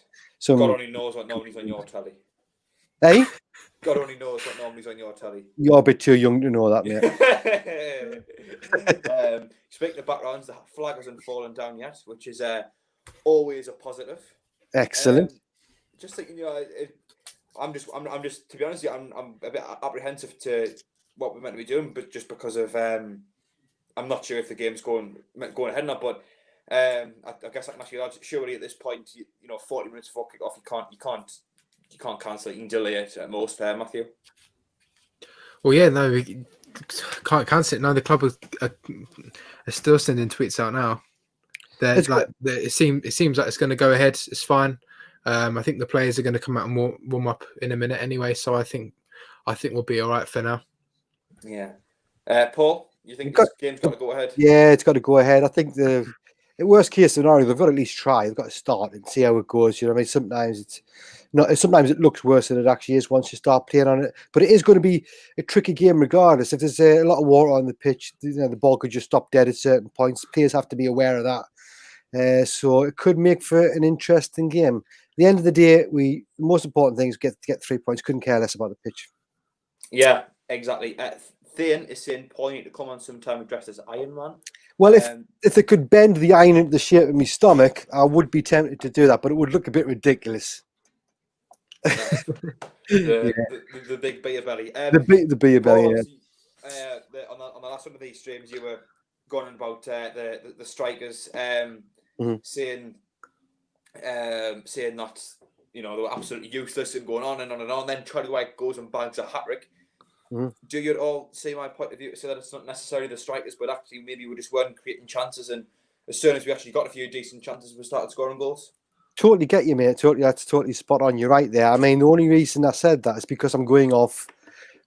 God only knows what normally's on your telly. Hey? God only knows what normally's on your telly. You're a bit too young to know that, mate. Speaking of backgrounds, the flag hasn't fallen down yet, which is always a positive. Excellent. Just thinking, I'm just to be honest, I'm a bit apprehensive to what we're meant to be doing, but just because of I'm not sure if the game's going ahead or not, but I guess I can ask you that. Surely at this point, 40 minutes before kick off, you can't cancel it. You can delay it at most, Matthew. Well, yeah, no, we can't cancel it. No, the club are still sending tweets out now. It seems like it's going to go ahead. It's fine. I think the players are going to come out and warm up in a minute anyway, so I think we'll be all right for now. Yeah. Paul, you think this game's got to go ahead? Yeah, it's got to go ahead. I think the worst case scenario, they've got to at least try. They've got to start and see how it goes. You know what I mean? Sometimes it's not. Sometimes it looks worse than it actually is once you start playing on it. But it is going to be a tricky game regardless. If there's a lot of water on the pitch, the ball could just stop dead at certain points. Players have to be aware of that. So it could make for an interesting game. At the end of the day, the most important thing is get 3 points. Couldn't care less about the pitch. Yeah, exactly. Thane is saying Paul, you need to come on sometime dressed as Iron Man. Well, if they could bend the iron into the shape of my stomach, I would be tempted to do that, but it would look a bit ridiculous. The big beer belly. The beer belly. Yeah. On the last one of these streams, you were going on about the strikers, saying that they were absolutely useless and going on and on and on. Then Charlie White goes and bags a hat-trick. Do you at all see my point of view? So that it's not necessarily the strikers, but actually maybe we just weren't creating chances, and as soon as we actually got a few decent chances, we started scoring goals. Totally get you, mate. That's totally spot on. You're right there. I mean, the only reason I said that is because I'm going off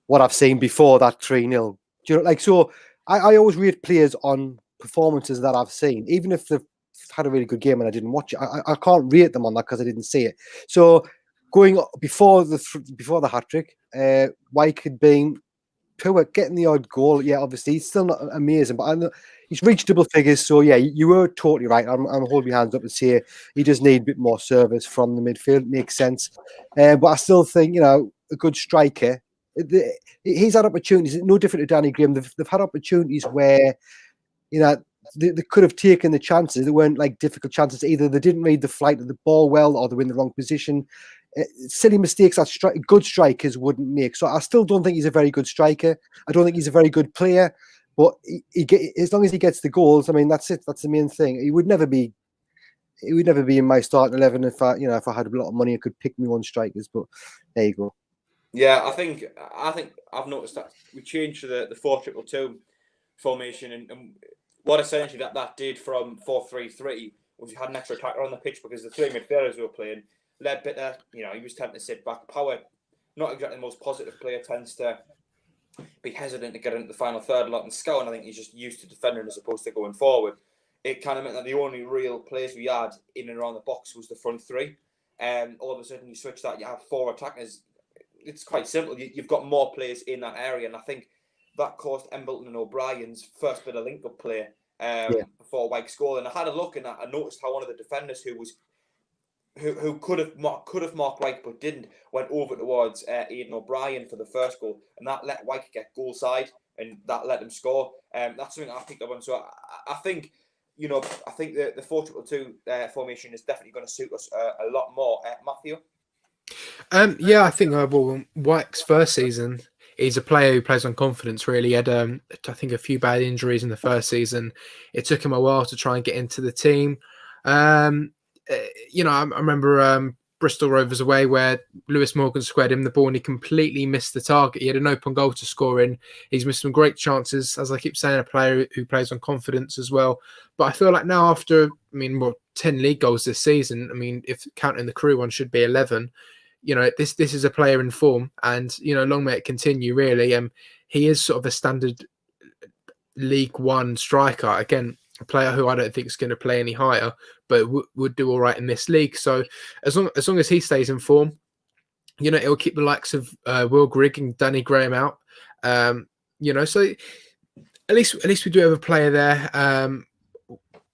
what I've seen before that 3-0. Do you know, so I always rate players on performances that I've seen, even if they've had a really good game and I didn't watch it. I can't rate them on that because I didn't see it. So going before the hat trick, White had been poor, getting the odd goal. Yeah, obviously he's still not amazing, but he's reached double figures. So yeah, you were totally right. I'm holding my hands up and say he does need a bit more service from the midfield. It makes sense, but I still think a good striker. He's had opportunities. No different to Danny Graham. They've had opportunities where they could have taken the chances. They weren't like difficult chances. Either they didn't read the flight of the ball well, or they were in the wrong position. Silly mistakes that good strikers wouldn't make. So I still don't think he's a very good striker. I don't think he's a very good player. But as long as he gets the goals, I mean, that's it. That's the main thing. He would never be in my starting 11 if I had a lot of money. I could pick me one strikers. But there you go. Yeah, I think I've noticed that we changed to the 4-2-2 formation, and what essentially that did from 4-3-3 was we had an extra attacker on the pitch because the three midfielders we were playing. Ledbetter, he was tempted to sit back. Power, not exactly the most positive player, tends to be hesitant to get into the final third a lot. And Scout, I think he's just used to defending as opposed to going forward. It kind of meant that the only real players we had in and around the box was the front three. All of a sudden, you switch that, you have four attackers. It's quite simple. You've got more players in that area, and I think that caused Embleton and O'Brien's first bit of link-up play before White scored. And I had a look, and I noticed how one of the defenders who could have marked White but didn't, went over towards Aidan O'Brien for the first goal, and that let White get goal side, and that let him score. That's something I picked up on. So I think the 4-2-2 formation is definitely going to suit us a lot more. Matthew? Yeah, I think White's first season, he's a player who plays on confidence, really. He had, I think, a few bad injuries in the first season. It took him a while to try and get into the team. I remember Bristol Rovers away where Lewis Morgan squared him the ball and he completely missed the target. He had an open goal to score in. He's missed some great chances, as I keep saying, a player who plays on confidence as well. But I feel like now after, 10 league goals this season, if counting the Crewe one, should be 11. This is a player in form, and long may it continue. Really, he is sort of a standard League One striker. Again, a player who I don't think is going to play any higher, but would do all right in this league. So as long as he stays in form, it will keep the likes of Will Grigg and Danny Graham out. So at least we do have a player there.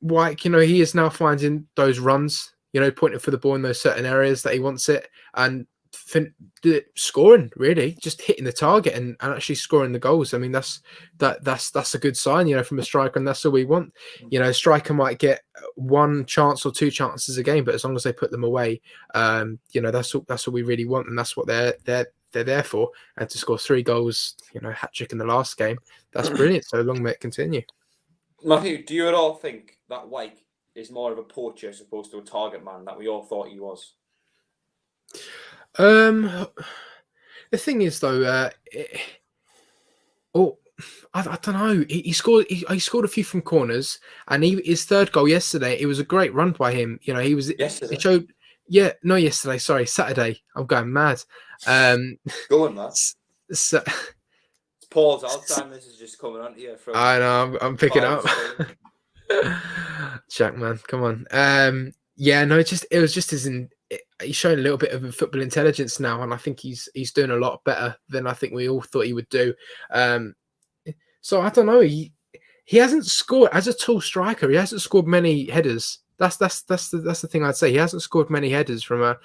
White, he is now finding those runs. Pointing for the ball in those certain areas that he wants it, and scoring, really, just hitting the target and actually scoring the goals. That's a good sign, from a striker, and that's all we want. A striker might get one chance or two chances a game, but as long as they put them away, that's what we really want, and that's what they're there for. And to score 3 goals, hat trick in the last game, that's brilliant. So long may it continue. Matthew, do you at all think that White is more of a poacher as opposed to a target man that we all thought he was? The thing is, though, I don't know. He scored a few from corners, and his third goal yesterday, it was a great run by him. He was. Yesterday. It showed. Yeah, no, yesterday. Sorry, Saturday. I'm going mad. Go on, man. So, It's Paul's Alzheimer's is just coming on to you from. I know. I'm picking up. Screen. Jack, man, come on. Yeah, no, it was just he's showing a little bit of football intelligence now, and I think he's doing a lot better than I think we all thought he would do. So I don't know. He hasn't scored as a tall striker. He hasn't scored many headers. That's the thing I'd say. He hasn't scored many headers from a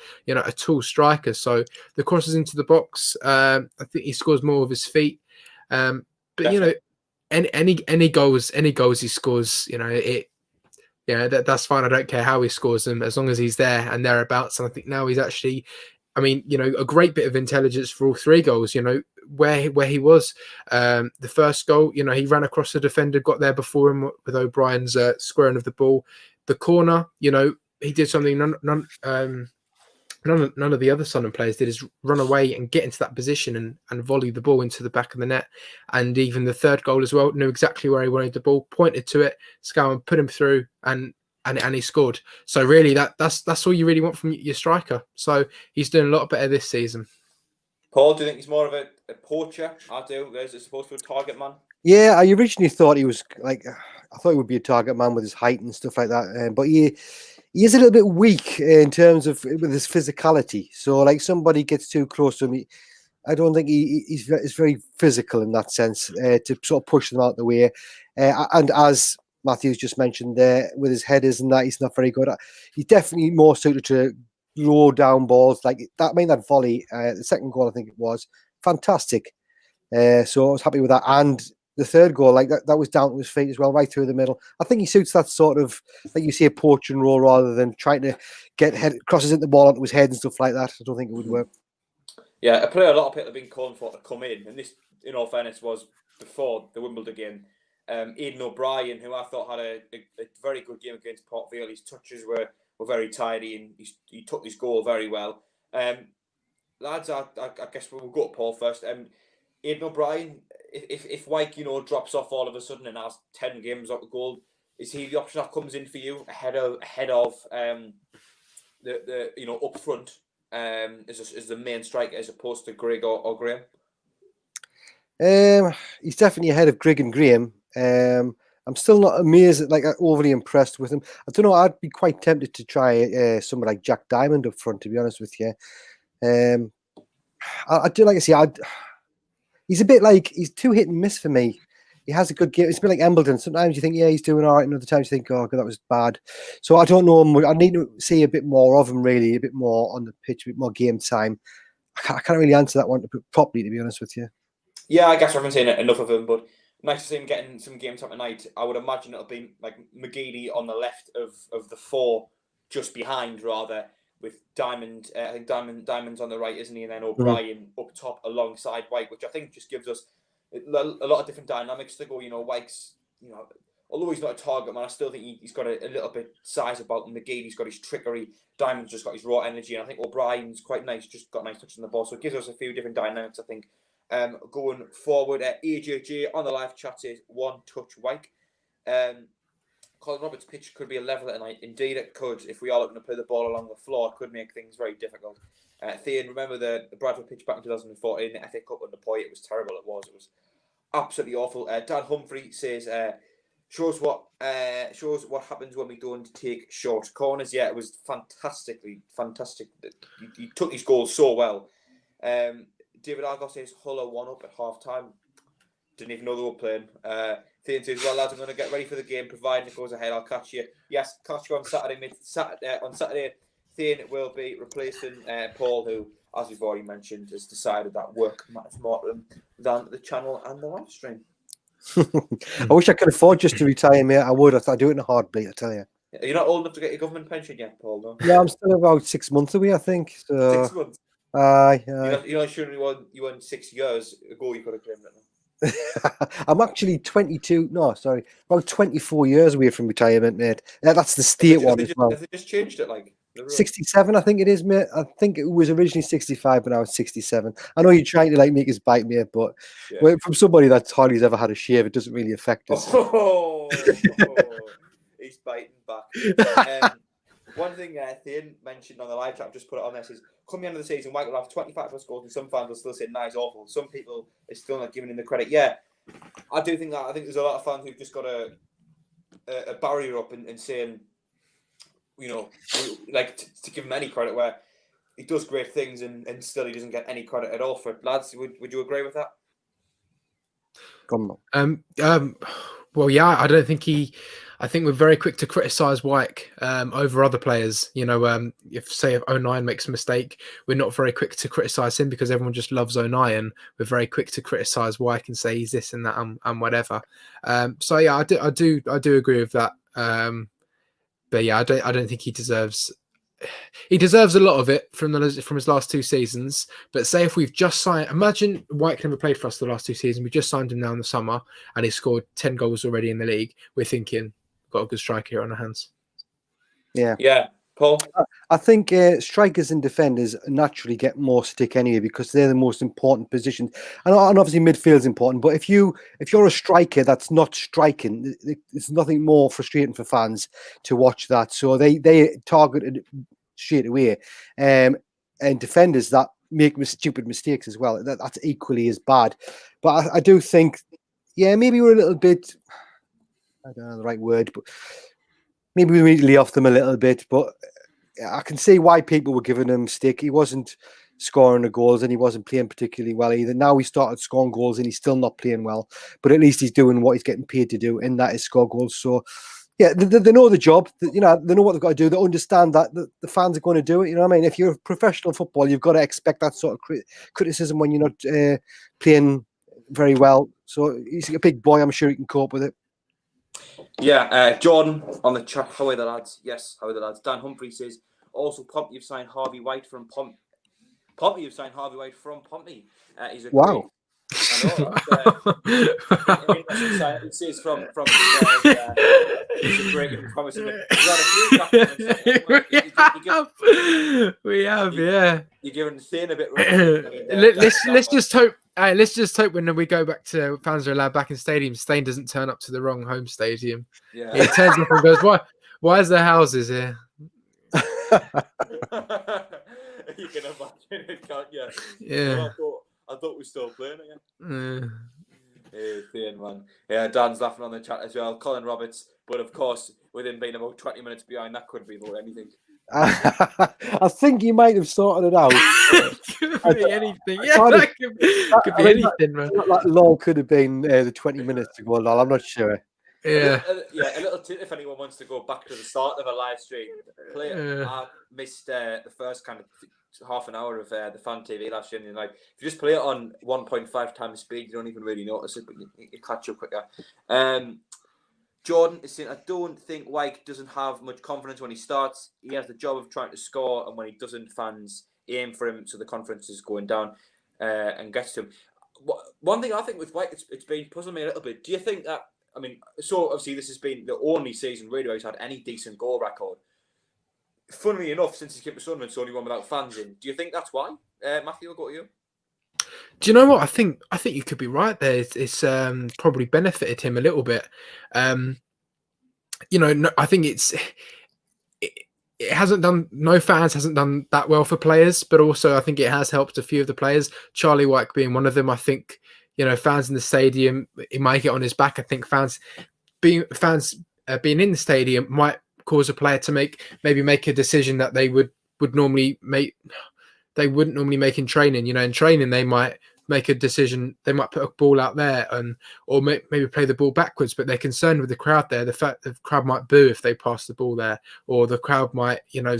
tall striker. So the crosses into the box, I think he scores more with his feet. But Definitely. any goals he scores, that's fine. I don't care how he scores them as long as he's there and thereabouts. And I think now he's actually, a great bit of intelligence for all three goals. Where he was, the first goal, he ran across the defender, got there before him with O'Brien's squaring of the ball. The corner, he did something none of the other Sunderland players did, is run away and get into that position and volley the ball into the back of the net. And even the third goal as well, knew exactly where he wanted the ball, pointed to it, Scowen put him through, and he scored. So really, that's all you really want from your striker. So he's doing a lot better this season. Paul, do you think he's more of a poacher? I do. Is it supposed to be a target man? Yeah, I originally thought he was I thought he would be a target man with his height and stuff like that. But he is a little bit weak in terms of with his physicality. So like somebody gets too close to him, I don't think he's very physical in that sense to sort of push them out the way. And as Matthew's just mentioned there, with his headers and that, he's not very good. He's definitely more suited to low down balls like that. That volley, the second goal I think it was fantastic. So I was happy with that. And the third goal, like that was down to his feet as well, right through the middle. I think he suits that sort of, like you see, a poaching role rather than trying to get crosses into the ball onto his head and stuff like that. I don't think it would work. Yeah, a player a lot of people have been calling for to come in, and this, in all fairness, was before the Wimbledon game. Aidan O'Brien, who I thought had a very good game against Port Vale. His touches were very tidy, and he took his goal very well. Lads, I guess we'll go to Paul first. Aidan O'Brien, if Wyke, drops off all of a sudden and has 10 games out of goal, is he the option that comes in for you ahead of the up front as the main striker as opposed to Greg or Graham? He's definitely ahead of Greg and Graham. I'm still not amazed, overly impressed with him. I don't know. I'd be quite tempted to try someone like Jack Diamond up front, to be honest with you. I do like to see. He's a bit he's too hit and miss for me. He has a good game. It's a bit like Embleton. Sometimes you think, yeah, he's doing all right, and other times you think, oh, God, that was bad. So I don't know. I need to see a bit more of him, really, a bit more on the pitch, a bit more game time. I can't really answer that one properly, to be honest with you. Yeah, I guess I haven't seen enough of him, but nice to see him getting some game time tonight. I would imagine it'll be like McGeady on the left of the four, just behind, rather, with Diamond. I think Diamond's on the right, isn't he? And then O'Brien up top alongside White, which I think just gives us a lot of different dynamics to go. White's, although he's not a target man, I still think he's got a little bit size about him. McGeady's got his trickery. Diamond's just got his raw energy, and I think O'Brien's quite nice, just got a nice touch on the ball. So it gives us a few different dynamics, I think. Going forward, AJJ on the live chat says one touch Wyke. Colin Roberts' pitch could be a leveler tonight. Indeed, it could. If we are looking to play the ball along the floor, it could make things very difficult. Thean, remember the Bradford pitch back in 2014, the FA Cup under Poy? It was terrible. It was absolutely awful. Dan Humphrey says shows what happens when we don't take short corners. Yeah, it was fantastic. He took his goals so well. David Argos says Hull 1-up at half time. Didn't even know they were playing. Thean says, well, lads, I'm going to get ready for the game, providing it goes ahead. I'll catch you. Yes, catch you on Saturday. On Saturday, Thean will be replacing Paul, who, as we've already mentioned, has decided that work matters more to him than the channel and the live stream. I wish I could afford just to retire, mate. I would. I'd do it in a heartbeat, I tell you. You're not old enough to get your government pension yet, Paul, no? Yeah, I'm still about 6 months away, I think. So. 6 months? Aye. You're not sure you won 6 years ago you could have claimed it now. I'm actually 22. No, sorry, about 24 years away from retirement, mate. That's the state one as well. Have they just changed it, 67, I think it is, mate. I think it was originally 65, but now it's 67. I know you're trying to make us bite, mate, but from somebody that's hardly ever had a shave, it doesn't really affect us. Oh, he's biting back. One thing Thane mentioned on the live chat, I've just put it on there, says, come the end of the season, White will have 25 plus goals, and some fans will still say, nice, awful. Some people are still not giving him the credit. Yeah, I do think that. I think there's a lot of fans who've just got a barrier up and saying, you know, like to give him any credit where he does great things and still he doesn't get any credit at all for it. Lads, would you agree with that? Come on. Well, yeah, I don't think I think we're very quick to criticise Wyke over other players. You know, if 09 makes a mistake, we're not very quick to criticise him because everyone just loves 09. We're very quick to criticise Wyke and say he's this and that and whatever. So yeah, I do agree with that. But yeah, I don't think he deserves. He deserves a lot of it from his last 2 seasons. But say if we've just signed, imagine White never played for us the last 2 seasons. We just signed him now in the summer, and he scored 10 goals already in the league. We're thinking, got a good striker here on our hands. Yeah, Paul. I think strikers and defenders naturally get more stick anyway because they're the most important positions, and obviously midfield's important. But if you're a striker that's not striking, it's nothing more frustrating for fans to watch that. So they targeted straight away, and defenders that make stupid mistakes as well. That's equally as bad. But I do think, yeah, maybe we're a little bit. I don't know the right word, but maybe we need to lay off them a little bit. But I can see why people were giving him stick. He wasn't scoring the goals and he wasn't playing particularly well either. Now he started scoring goals and he's still not playing well, but at least he's doing what he's getting paid to do, and that is score goals. So yeah, they know the job. You know, they know what they've got to do. They understand that the fans are going to do it. You know what I mean? If you're a professional football, you've got to expect that sort of criticism when you're not playing very well. So he's a big boy. I'm sure he can cope with it. Yeah, Jordan on the chat. How are the lads? Yes, how are the lads? Dan Humphrey says, also, Pompey, you've signed Harvey White from Pompey, you've signed Harvey White from Pompey. He's a wow. I know. It says from he's a great and promising. We have, yeah. You're giving Thane a bit. Let's just hope. Let's just hope when we go back to fans are allowed back in stadiums, Stain doesn't turn up to the wrong home stadium. Yeah. He turns up and goes, Why is there houses here? You can imagine it, can't you? Yeah. I thought we were still playing again. Yeah. Man. Yeah, Dan's laughing on the chat as well. Colin Roberts, but of course, with him being about 20 minutes behind, that could be about anything. I think you might have sorted it out. Could be anything. Yeah, that could be anything, man. That law could have been the 20 minutes ago, lol. I'm not sure. Yeah. A little tip if anyone wants to go back to the start of a live stream. I missed the first kind of half an hour of the fan TV last year, and like if you just play it on 1.5 times speed, you don't even really notice it, but you catch up quicker. Jordan is saying, I don't think Wyke doesn't have much confidence when he starts. He has the job of trying to score, and when he doesn't, fans aim for him, so the confidence is going down and gets to him. One thing I think with Wyke, it's been puzzling me a little bit. Do you think that, I mean, so obviously this has been the only season really where he's had any decent goal record. Funnily enough, since he came to Sunderland, it's only one without fans in. Do you think that's why? Matthew, I'll go to you. Do you know what? I think you could be right there. It's probably benefited him a little bit. You know, I think it hasn't done. No fans hasn't done that well for players, but also I think it has helped a few of the players. Charlie Wyke being one of them. I think, you know, fans in the stadium, it might get on his back. I think fans being in the stadium might cause a player to maybe make a decision that they would normally make. They wouldn't normally make in training. You know, in training they might make a decision. They might put a ball out there or maybe play the ball backwards, but they're concerned with the crowd there. The fact the crowd might boo if they pass the ball there, or the crowd might, you know,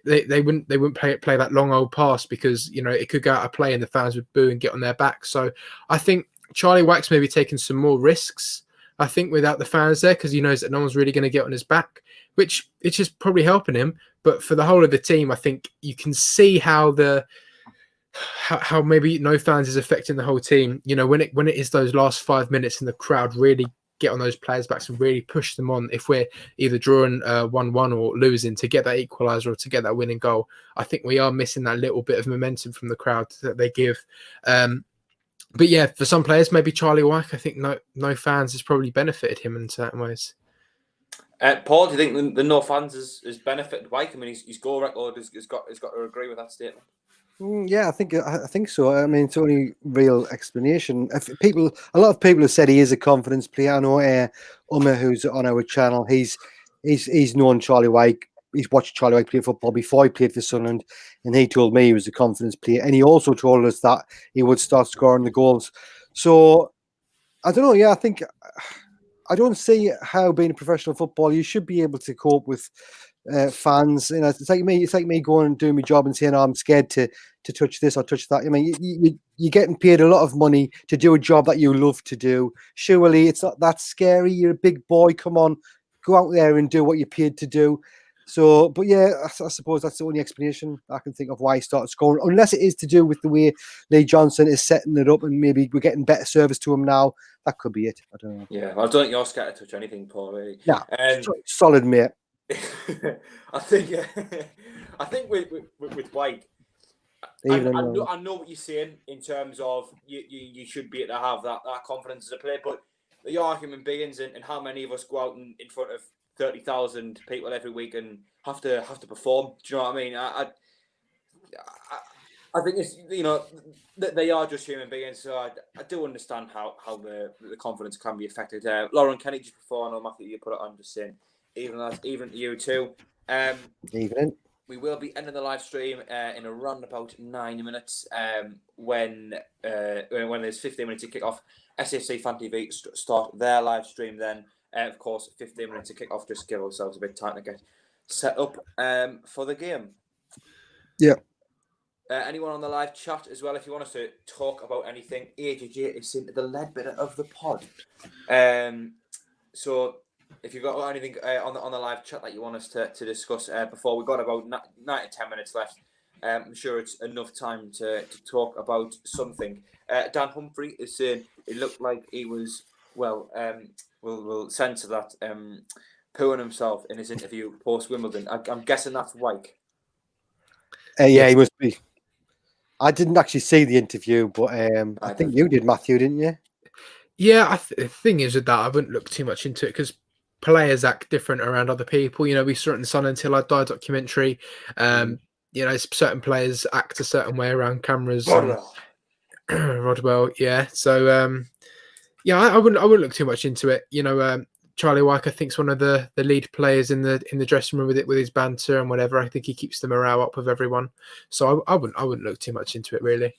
they wouldn't play that long old pass because, you know, it could go out of play and the fans would boo and get on their back. So I think Charlie Wyke's maybe taking some more risks, I think, without the fans there, because he knows that no one's really going to get on his back, which it's just probably helping him. But for the whole of the team, I think you can see how maybe no fans is affecting the whole team. You know, when it is those last 5 minutes and the crowd really get on those players' backs and really push them on. If we're either drawing 1-1 or losing, to get that equaliser or to get that winning goal, I think we are missing that little bit of momentum from the crowd that they give. But yeah, for some players, maybe Charlie Wyke, I think no fans has probably benefited him in certain ways. Paul, do you think the no fans has benefited Wyke? I mean, his goal record has got to agree with that statement. Yeah, I think so. I mean, it's the only real explanation. A lot of people have said he is a confidence player. I know Umar, who's on our channel, he's known Charlie Wyke. He's watched Charlie Wyke play football before he played for Sunderland, and he told me he was a confidence player. And he also told us that he would start scoring the goals. So I don't know. Yeah, I don't see how being a professional footballer you should be able to cope with fans. You know, it's like me going and doing my job and saying, "Oh, I'm scared to touch this or touch that." I mean, you're getting paid a lot of money to do a job that you love to do. Surely it's not that scary. You're a big boy. Come on, go out there and do what you're paid to do. So, but yeah, I suppose that's the only explanation I can think of why he started scoring, unless it is to do with the way Lee Johnson is setting it up, and maybe we're getting better service to him now. That could be it. I don't know. Yeah, well, I don't think you're scared to touch anything, Paul. Really. Yeah, solid, mate. I think with Wyke, I know what you're saying in terms of you should be able to have that confidence as a player, but the argument begins in how many of us go out in front of 30,000 people every week and have to perform. Do you know what I mean? I think it's, you know, they are just human beings, so I do understand how the confidence can be affected. Lauren, can you just before I know Matthew, you put it on, just saying even to you too. Evening. We will be ending the live stream in around about 9 minutes. When there's 15 minutes to kick off, SAFC Fan TV start their live stream then. Of course, 15 minutes to kick off. Just give ourselves a bit of time to get set up for the game. Yeah. Anyone on the live chat as well, if you want us to talk about anything, AJJ is into the lead bit of the pod. So if you've got anything on the live chat that you want us to discuss before, we've got about 9 to 10 minutes left. I'm sure it's enough time to talk about something. Dan Humphrey is saying it looked like he was, well, we'll censor that, pooing himself in his interview post-Wimbledon. I'm guessing that's Wyke. Yeah, Yes. he must be. I didn't actually see the interview, but I think you did, Matthew, didn't you? Yeah, the thing is with that, I wouldn't look too much into it because players act different around other people. You know, we saw it in the Sun Until I Die documentary. You know, certain players act a certain way around cameras. Rodwell, yeah. So, yeah, I wouldn't look too much into it. You know, Charlie Wyke, I think, is one of the lead players in the dressing room with his banter and whatever. I think he keeps the morale up with everyone. So I wouldn't look too much into it really.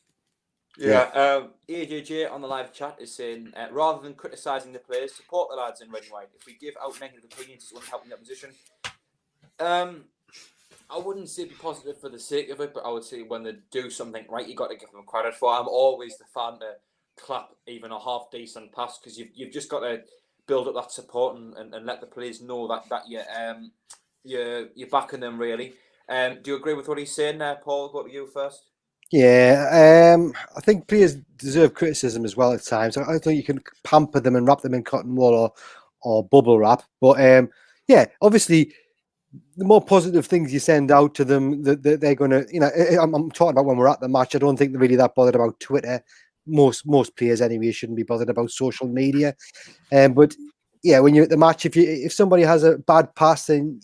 Yeah, AJJ on the live chat is saying, rather than criticising the players, support the lads in red and white. If we give out negative opinions, it's only helping the opposition. I wouldn't say be positive for the sake of it, but I would say when they do something right, you got to give them credit for. I'm always the fan to clap even a half decent pass because you've just got to build up that support and let the players know that you're backing them really. Do you agree with what he's saying there, Paul? Go to you first. Yeah, I think players deserve criticism as well at times. I don't think you can pamper them and wrap them in cotton wool or bubble wrap. But yeah, obviously, the more positive things you send out to them, they're going to, you know, I'm talking about when we're at the match. I don't think they're really that bothered about Twitter. Most players anyway shouldn't be bothered about social media. But yeah, when you're at the match, if somebody has a bad pass, then,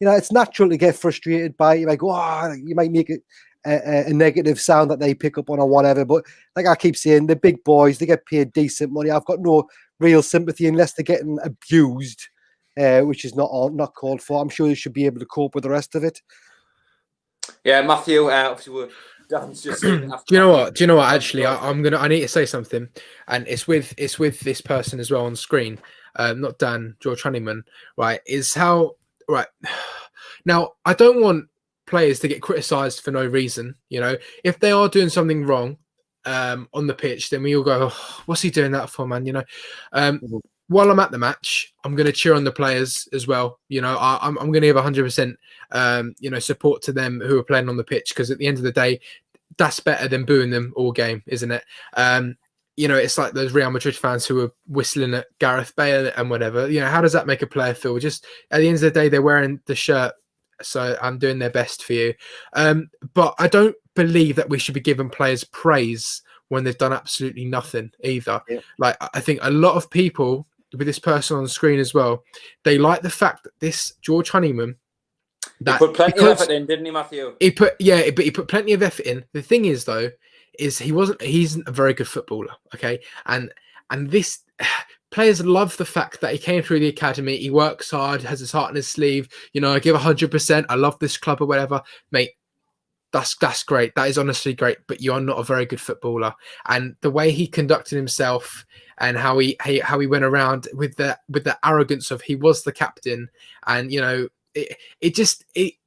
you know, it's natural to get frustrated by it. You might go, you might make it a negative sound that they pick up on or whatever. But like I keep saying, they're big boys. They get paid decent money. I've got no real sympathy unless they're getting abused, which is not called for. I'm sure they should be able to cope with the rest of it. Yeah, Matthew, obviously Dan's just saying. Do you know what? Actually, I need to say something, and it's with this person as well on screen. Not Dan, George Honeyman. Right? Is how right now. I don't want players to get criticised for no reason. You know, if they are doing something wrong on the pitch, then we all go, oh, "What's he doing that for, man?" You know. While I'm at the match, I'm going to cheer on the players as well. You know, I'm going to give 100%, you know, support to them who are playing on the pitch because at the end of the day, that's better than booing them all game, isn't it? You know, it's like those Real Madrid fans who are whistling at Gareth Bale and whatever. You know, how does that make a player feel? Just at the end of the day, they're wearing the shirt, so I'm doing their best for you. But I don't believe that we should be giving players praise when they've done absolutely nothing either. Yeah. Like, I think a lot of people with this person on the screen as well. They like the fact that this George Honeyman, He put plenty of effort in, didn't he, Matthew? He put plenty of effort in. The thing is, though, is he's a very good footballer. Okay, and this players love the fact that he came through the academy. He works hard, has his heart in his sleeve. You know, I give 100%. I love this club or whatever, mate. That's great. That is honestly great. But you are not a very good footballer. And the way he conducted himself and how he went around with the arrogance of he was the captain, and you know,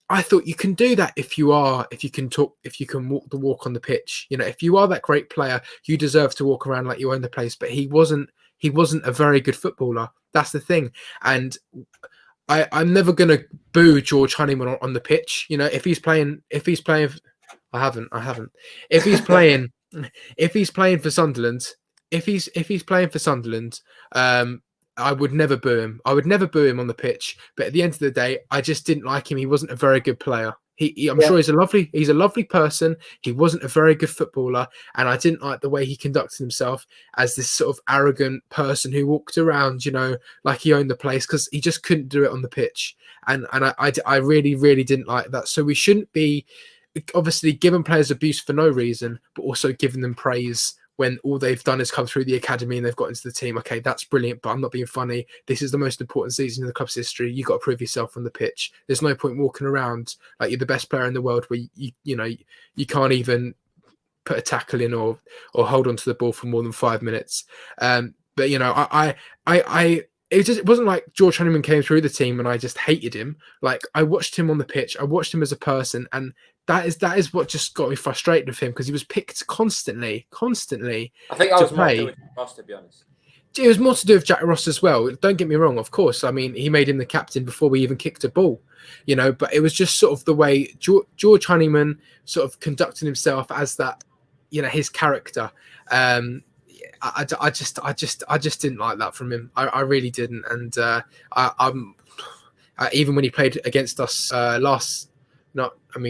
I thought you can do that if you can walk the walk on the pitch. You know, if you are that great player, you deserve to walk around like you own the place. But he wasn't a very good footballer. That's the thing. And I'm never gonna boo George Honeyman on the pitch. You know, if he's playing, I haven't. If he's playing for Sunderland, I would never boo him. I would never boo him on the pitch. But at the end of the day, I just didn't like him. He wasn't a very good player. I'm sure he's a lovely person. He wasn't a very good footballer, and I didn't like the way he conducted himself as this sort of arrogant person who walked around, you know, like he owned the place, because he just couldn't do it on the pitch. And I really, really didn't like that. So we shouldn't be obviously giving players abuse for no reason, but also giving them praise when all they've done is come through the academy and they've got into the team. Okay, that's brilliant, but I'm not being funny. This is the most important season in the club's history. You've got to prove yourself on the pitch. There's no point walking around like you're the best player in the world where you can't even put a tackle in or hold on to the ball for more than 5 minutes. But you know, it wasn't like George Honeyman came through the team and I just hated him. Like, I watched him on the pitch, I watched him as a person, and that is what just got me frustrated with him, because he was picked constantly. I think that was more to do with Ross, to be honest. It was more to do with Jack Ross as well. Don't get me wrong, of course. I mean, he made him the captain before we even kicked a ball, you know. But it was just sort of the way George Honeyman sort of conducted himself as that, you know, his character. I just didn't like that from him. I really didn't. And even when he played against us when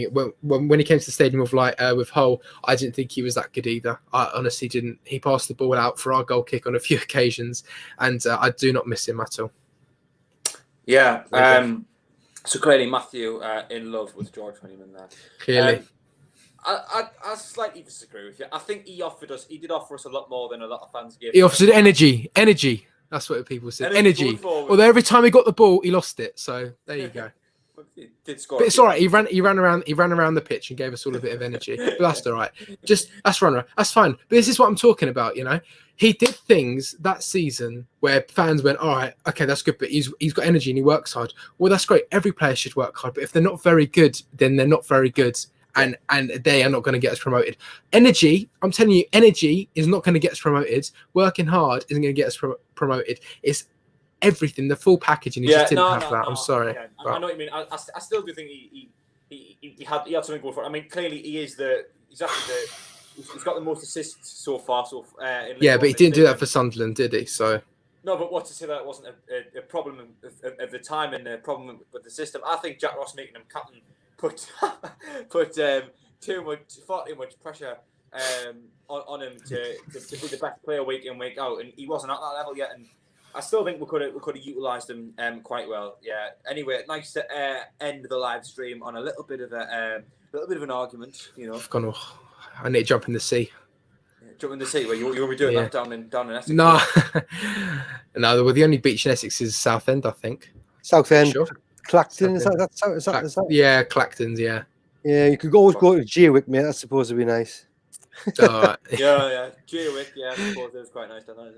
he came to the Stadium of Light with Hull, I didn't think he was that good either. I honestly didn't. He passed the ball out for our goal kick on a few occasions, and I do not miss him at all. Yeah. So clearly Matthew in love with George Honeyman there. Clearly. I slightly disagree with you. I think he did offer us a lot more than a lot of fans gave. He offered energy. That's what people said. Energy. Although every time he got the ball, he lost it. So there you go. He did score. But it's all right. He ran around the pitch and gave us all a bit of energy. But that's all right. That's fine. But this is what I'm talking about. You know, he did things that season where fans went, all right, okay, that's good. But he's got energy and he works hard. Well, that's great. Every player should work hard. But if they're not very good, then they're not very good. And they are not going to get us promoted. Energy, I'm telling you, energy is not going to get us promoted. Working hard isn't going to get us promoted. It's everything, the full package, and he just didn't have that. I'm sorry. Yeah, I know what you mean. I still do think he had something going for it. I mean, clearly he's got the most assists so far. Yeah, but he didn't do that for Sunderland, did he? So. No, but what to say that wasn't a problem of the time and a problem with the system. I think Jack Ross making him captain put far too much pressure on him to be the best player week in, week out, and he wasn't at that level yet. And I still think we could have utilised him quite well. Yeah. Anyway, nice to end the live stream on a little bit of an argument. You know, I need to jump in the sea. Jump in the sea. Where you'll be doing that down in Essex. No, no. The only beach in Essex is Southend, I think. Southend. Sure. Clacton, is that? Yeah, Clacton's, yeah. Yeah, you could always go to Geowick, mate. That's supposed to be nice. Right. yeah. Geowick, yeah, I suppose it's quite nice down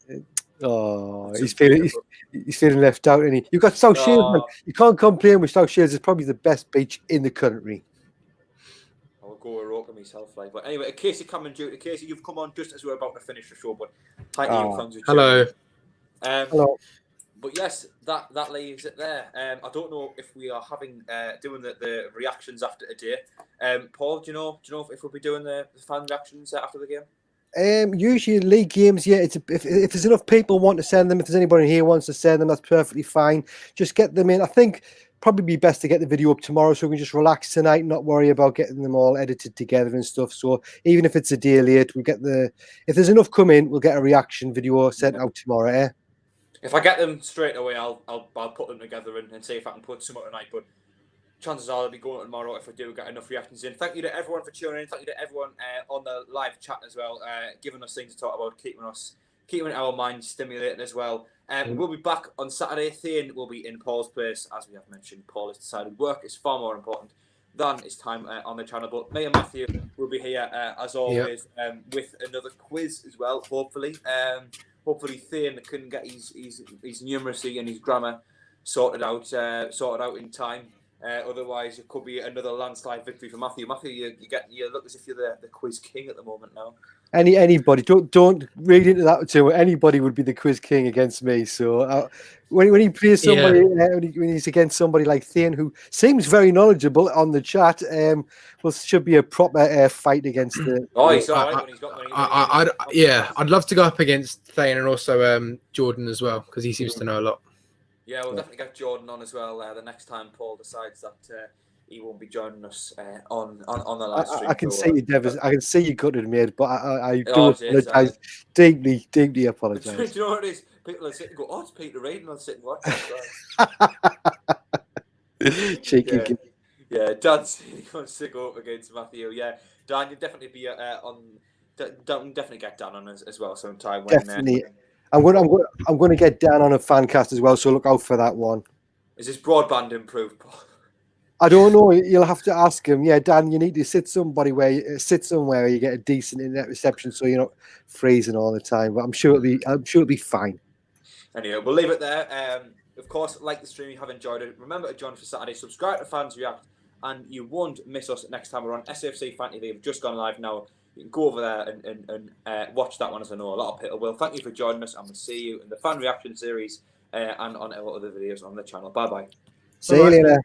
there. Oh, he's feeling left out, isn't he? You've got South Shields, man. You can't complain with South Shields. It's probably the best beach in the country. I'll go a rock on myself, like. But anyway, Casey coming due. Casey, you've come on just as we're about to finish the show, but hi to you, fans. Hello. Hello. But yes, that leaves it there. I don't know if we are doing the reactions after today. Paul, do you know if we'll be doing the fan reactions after the game? Usually league games, yeah. If there's enough people want to send them, if there's anybody here wants to send them, that's perfectly fine. Just get them in. I think probably be best to get the video up tomorrow so we can just relax tonight, not worry about getting them all edited together and stuff. So even if it's a day late, if there's enough come in, we'll get a reaction video sent out tomorrow. If I get them straight away, I'll put them together and see if I can put some up tonight. But chances are I'll be going tomorrow if I do get enough reactions in. Thank you to everyone for tuning in. Thank you to everyone on the live chat as well, giving us things to talk about, keeping our minds stimulated as well. We'll be back on Saturday. Thane will be in Paul's place, as we have mentioned. Paul has decided work is far more important than his time on the channel. But me and Matthew will be here as always with another quiz as well. Hopefully, Thane can get his numeracy and his grammar sorted out in time. Otherwise, it could be another landslide victory for Matthew. Matthew, you look as if you're the quiz king at the moment now. Anybody, don't read into that too. Anybody would be the quiz king against me. So when he plays somebody, when he's against somebody like Thane, who seems very knowledgeable on the chat, well, should be a proper fight against the. Oh, he's all right when he's got money. I'd love to go up against Thane and also Jordan as well, because he seems to know a lot. Yeah, we'll definitely get Jordan on as well the next time Paul decides that he won't be joining us on the live stream. I can see you, Devers. I can see you gutted, mate, but I do apologise. Deeply apologise. Do you know what it is? People are sitting and go, oh, it's Peter Reid, and I'll sit and watch it. Cheeky. Yeah, Dan's wants to go up against Matthew. Yeah, Dan, you'll definitely be definitely get Dan on as well sometime. Definitely. I'm going to get Dan on a fan cast as well, so look out for that one. Is his broadband improved, Paul? I don't know. You'll have to ask him. Yeah, Dan, you need to sit somewhere where you get a decent internet reception, so you're not freezing all the time. But I'm sure it'll be fine. Anyway, we'll leave it there. Of course, like the stream, if you have enjoyed it. Remember to join us for Saturday. Subscribe to Fans React, and you won't miss us next time we're on SAFC Fantasy. They've just gone live now. You can go over there and watch that one, as I know a lot of people will. Thank you for joining us, and we'll see you in the fan reaction series and on our other videos on the channel. Bye bye. See you later.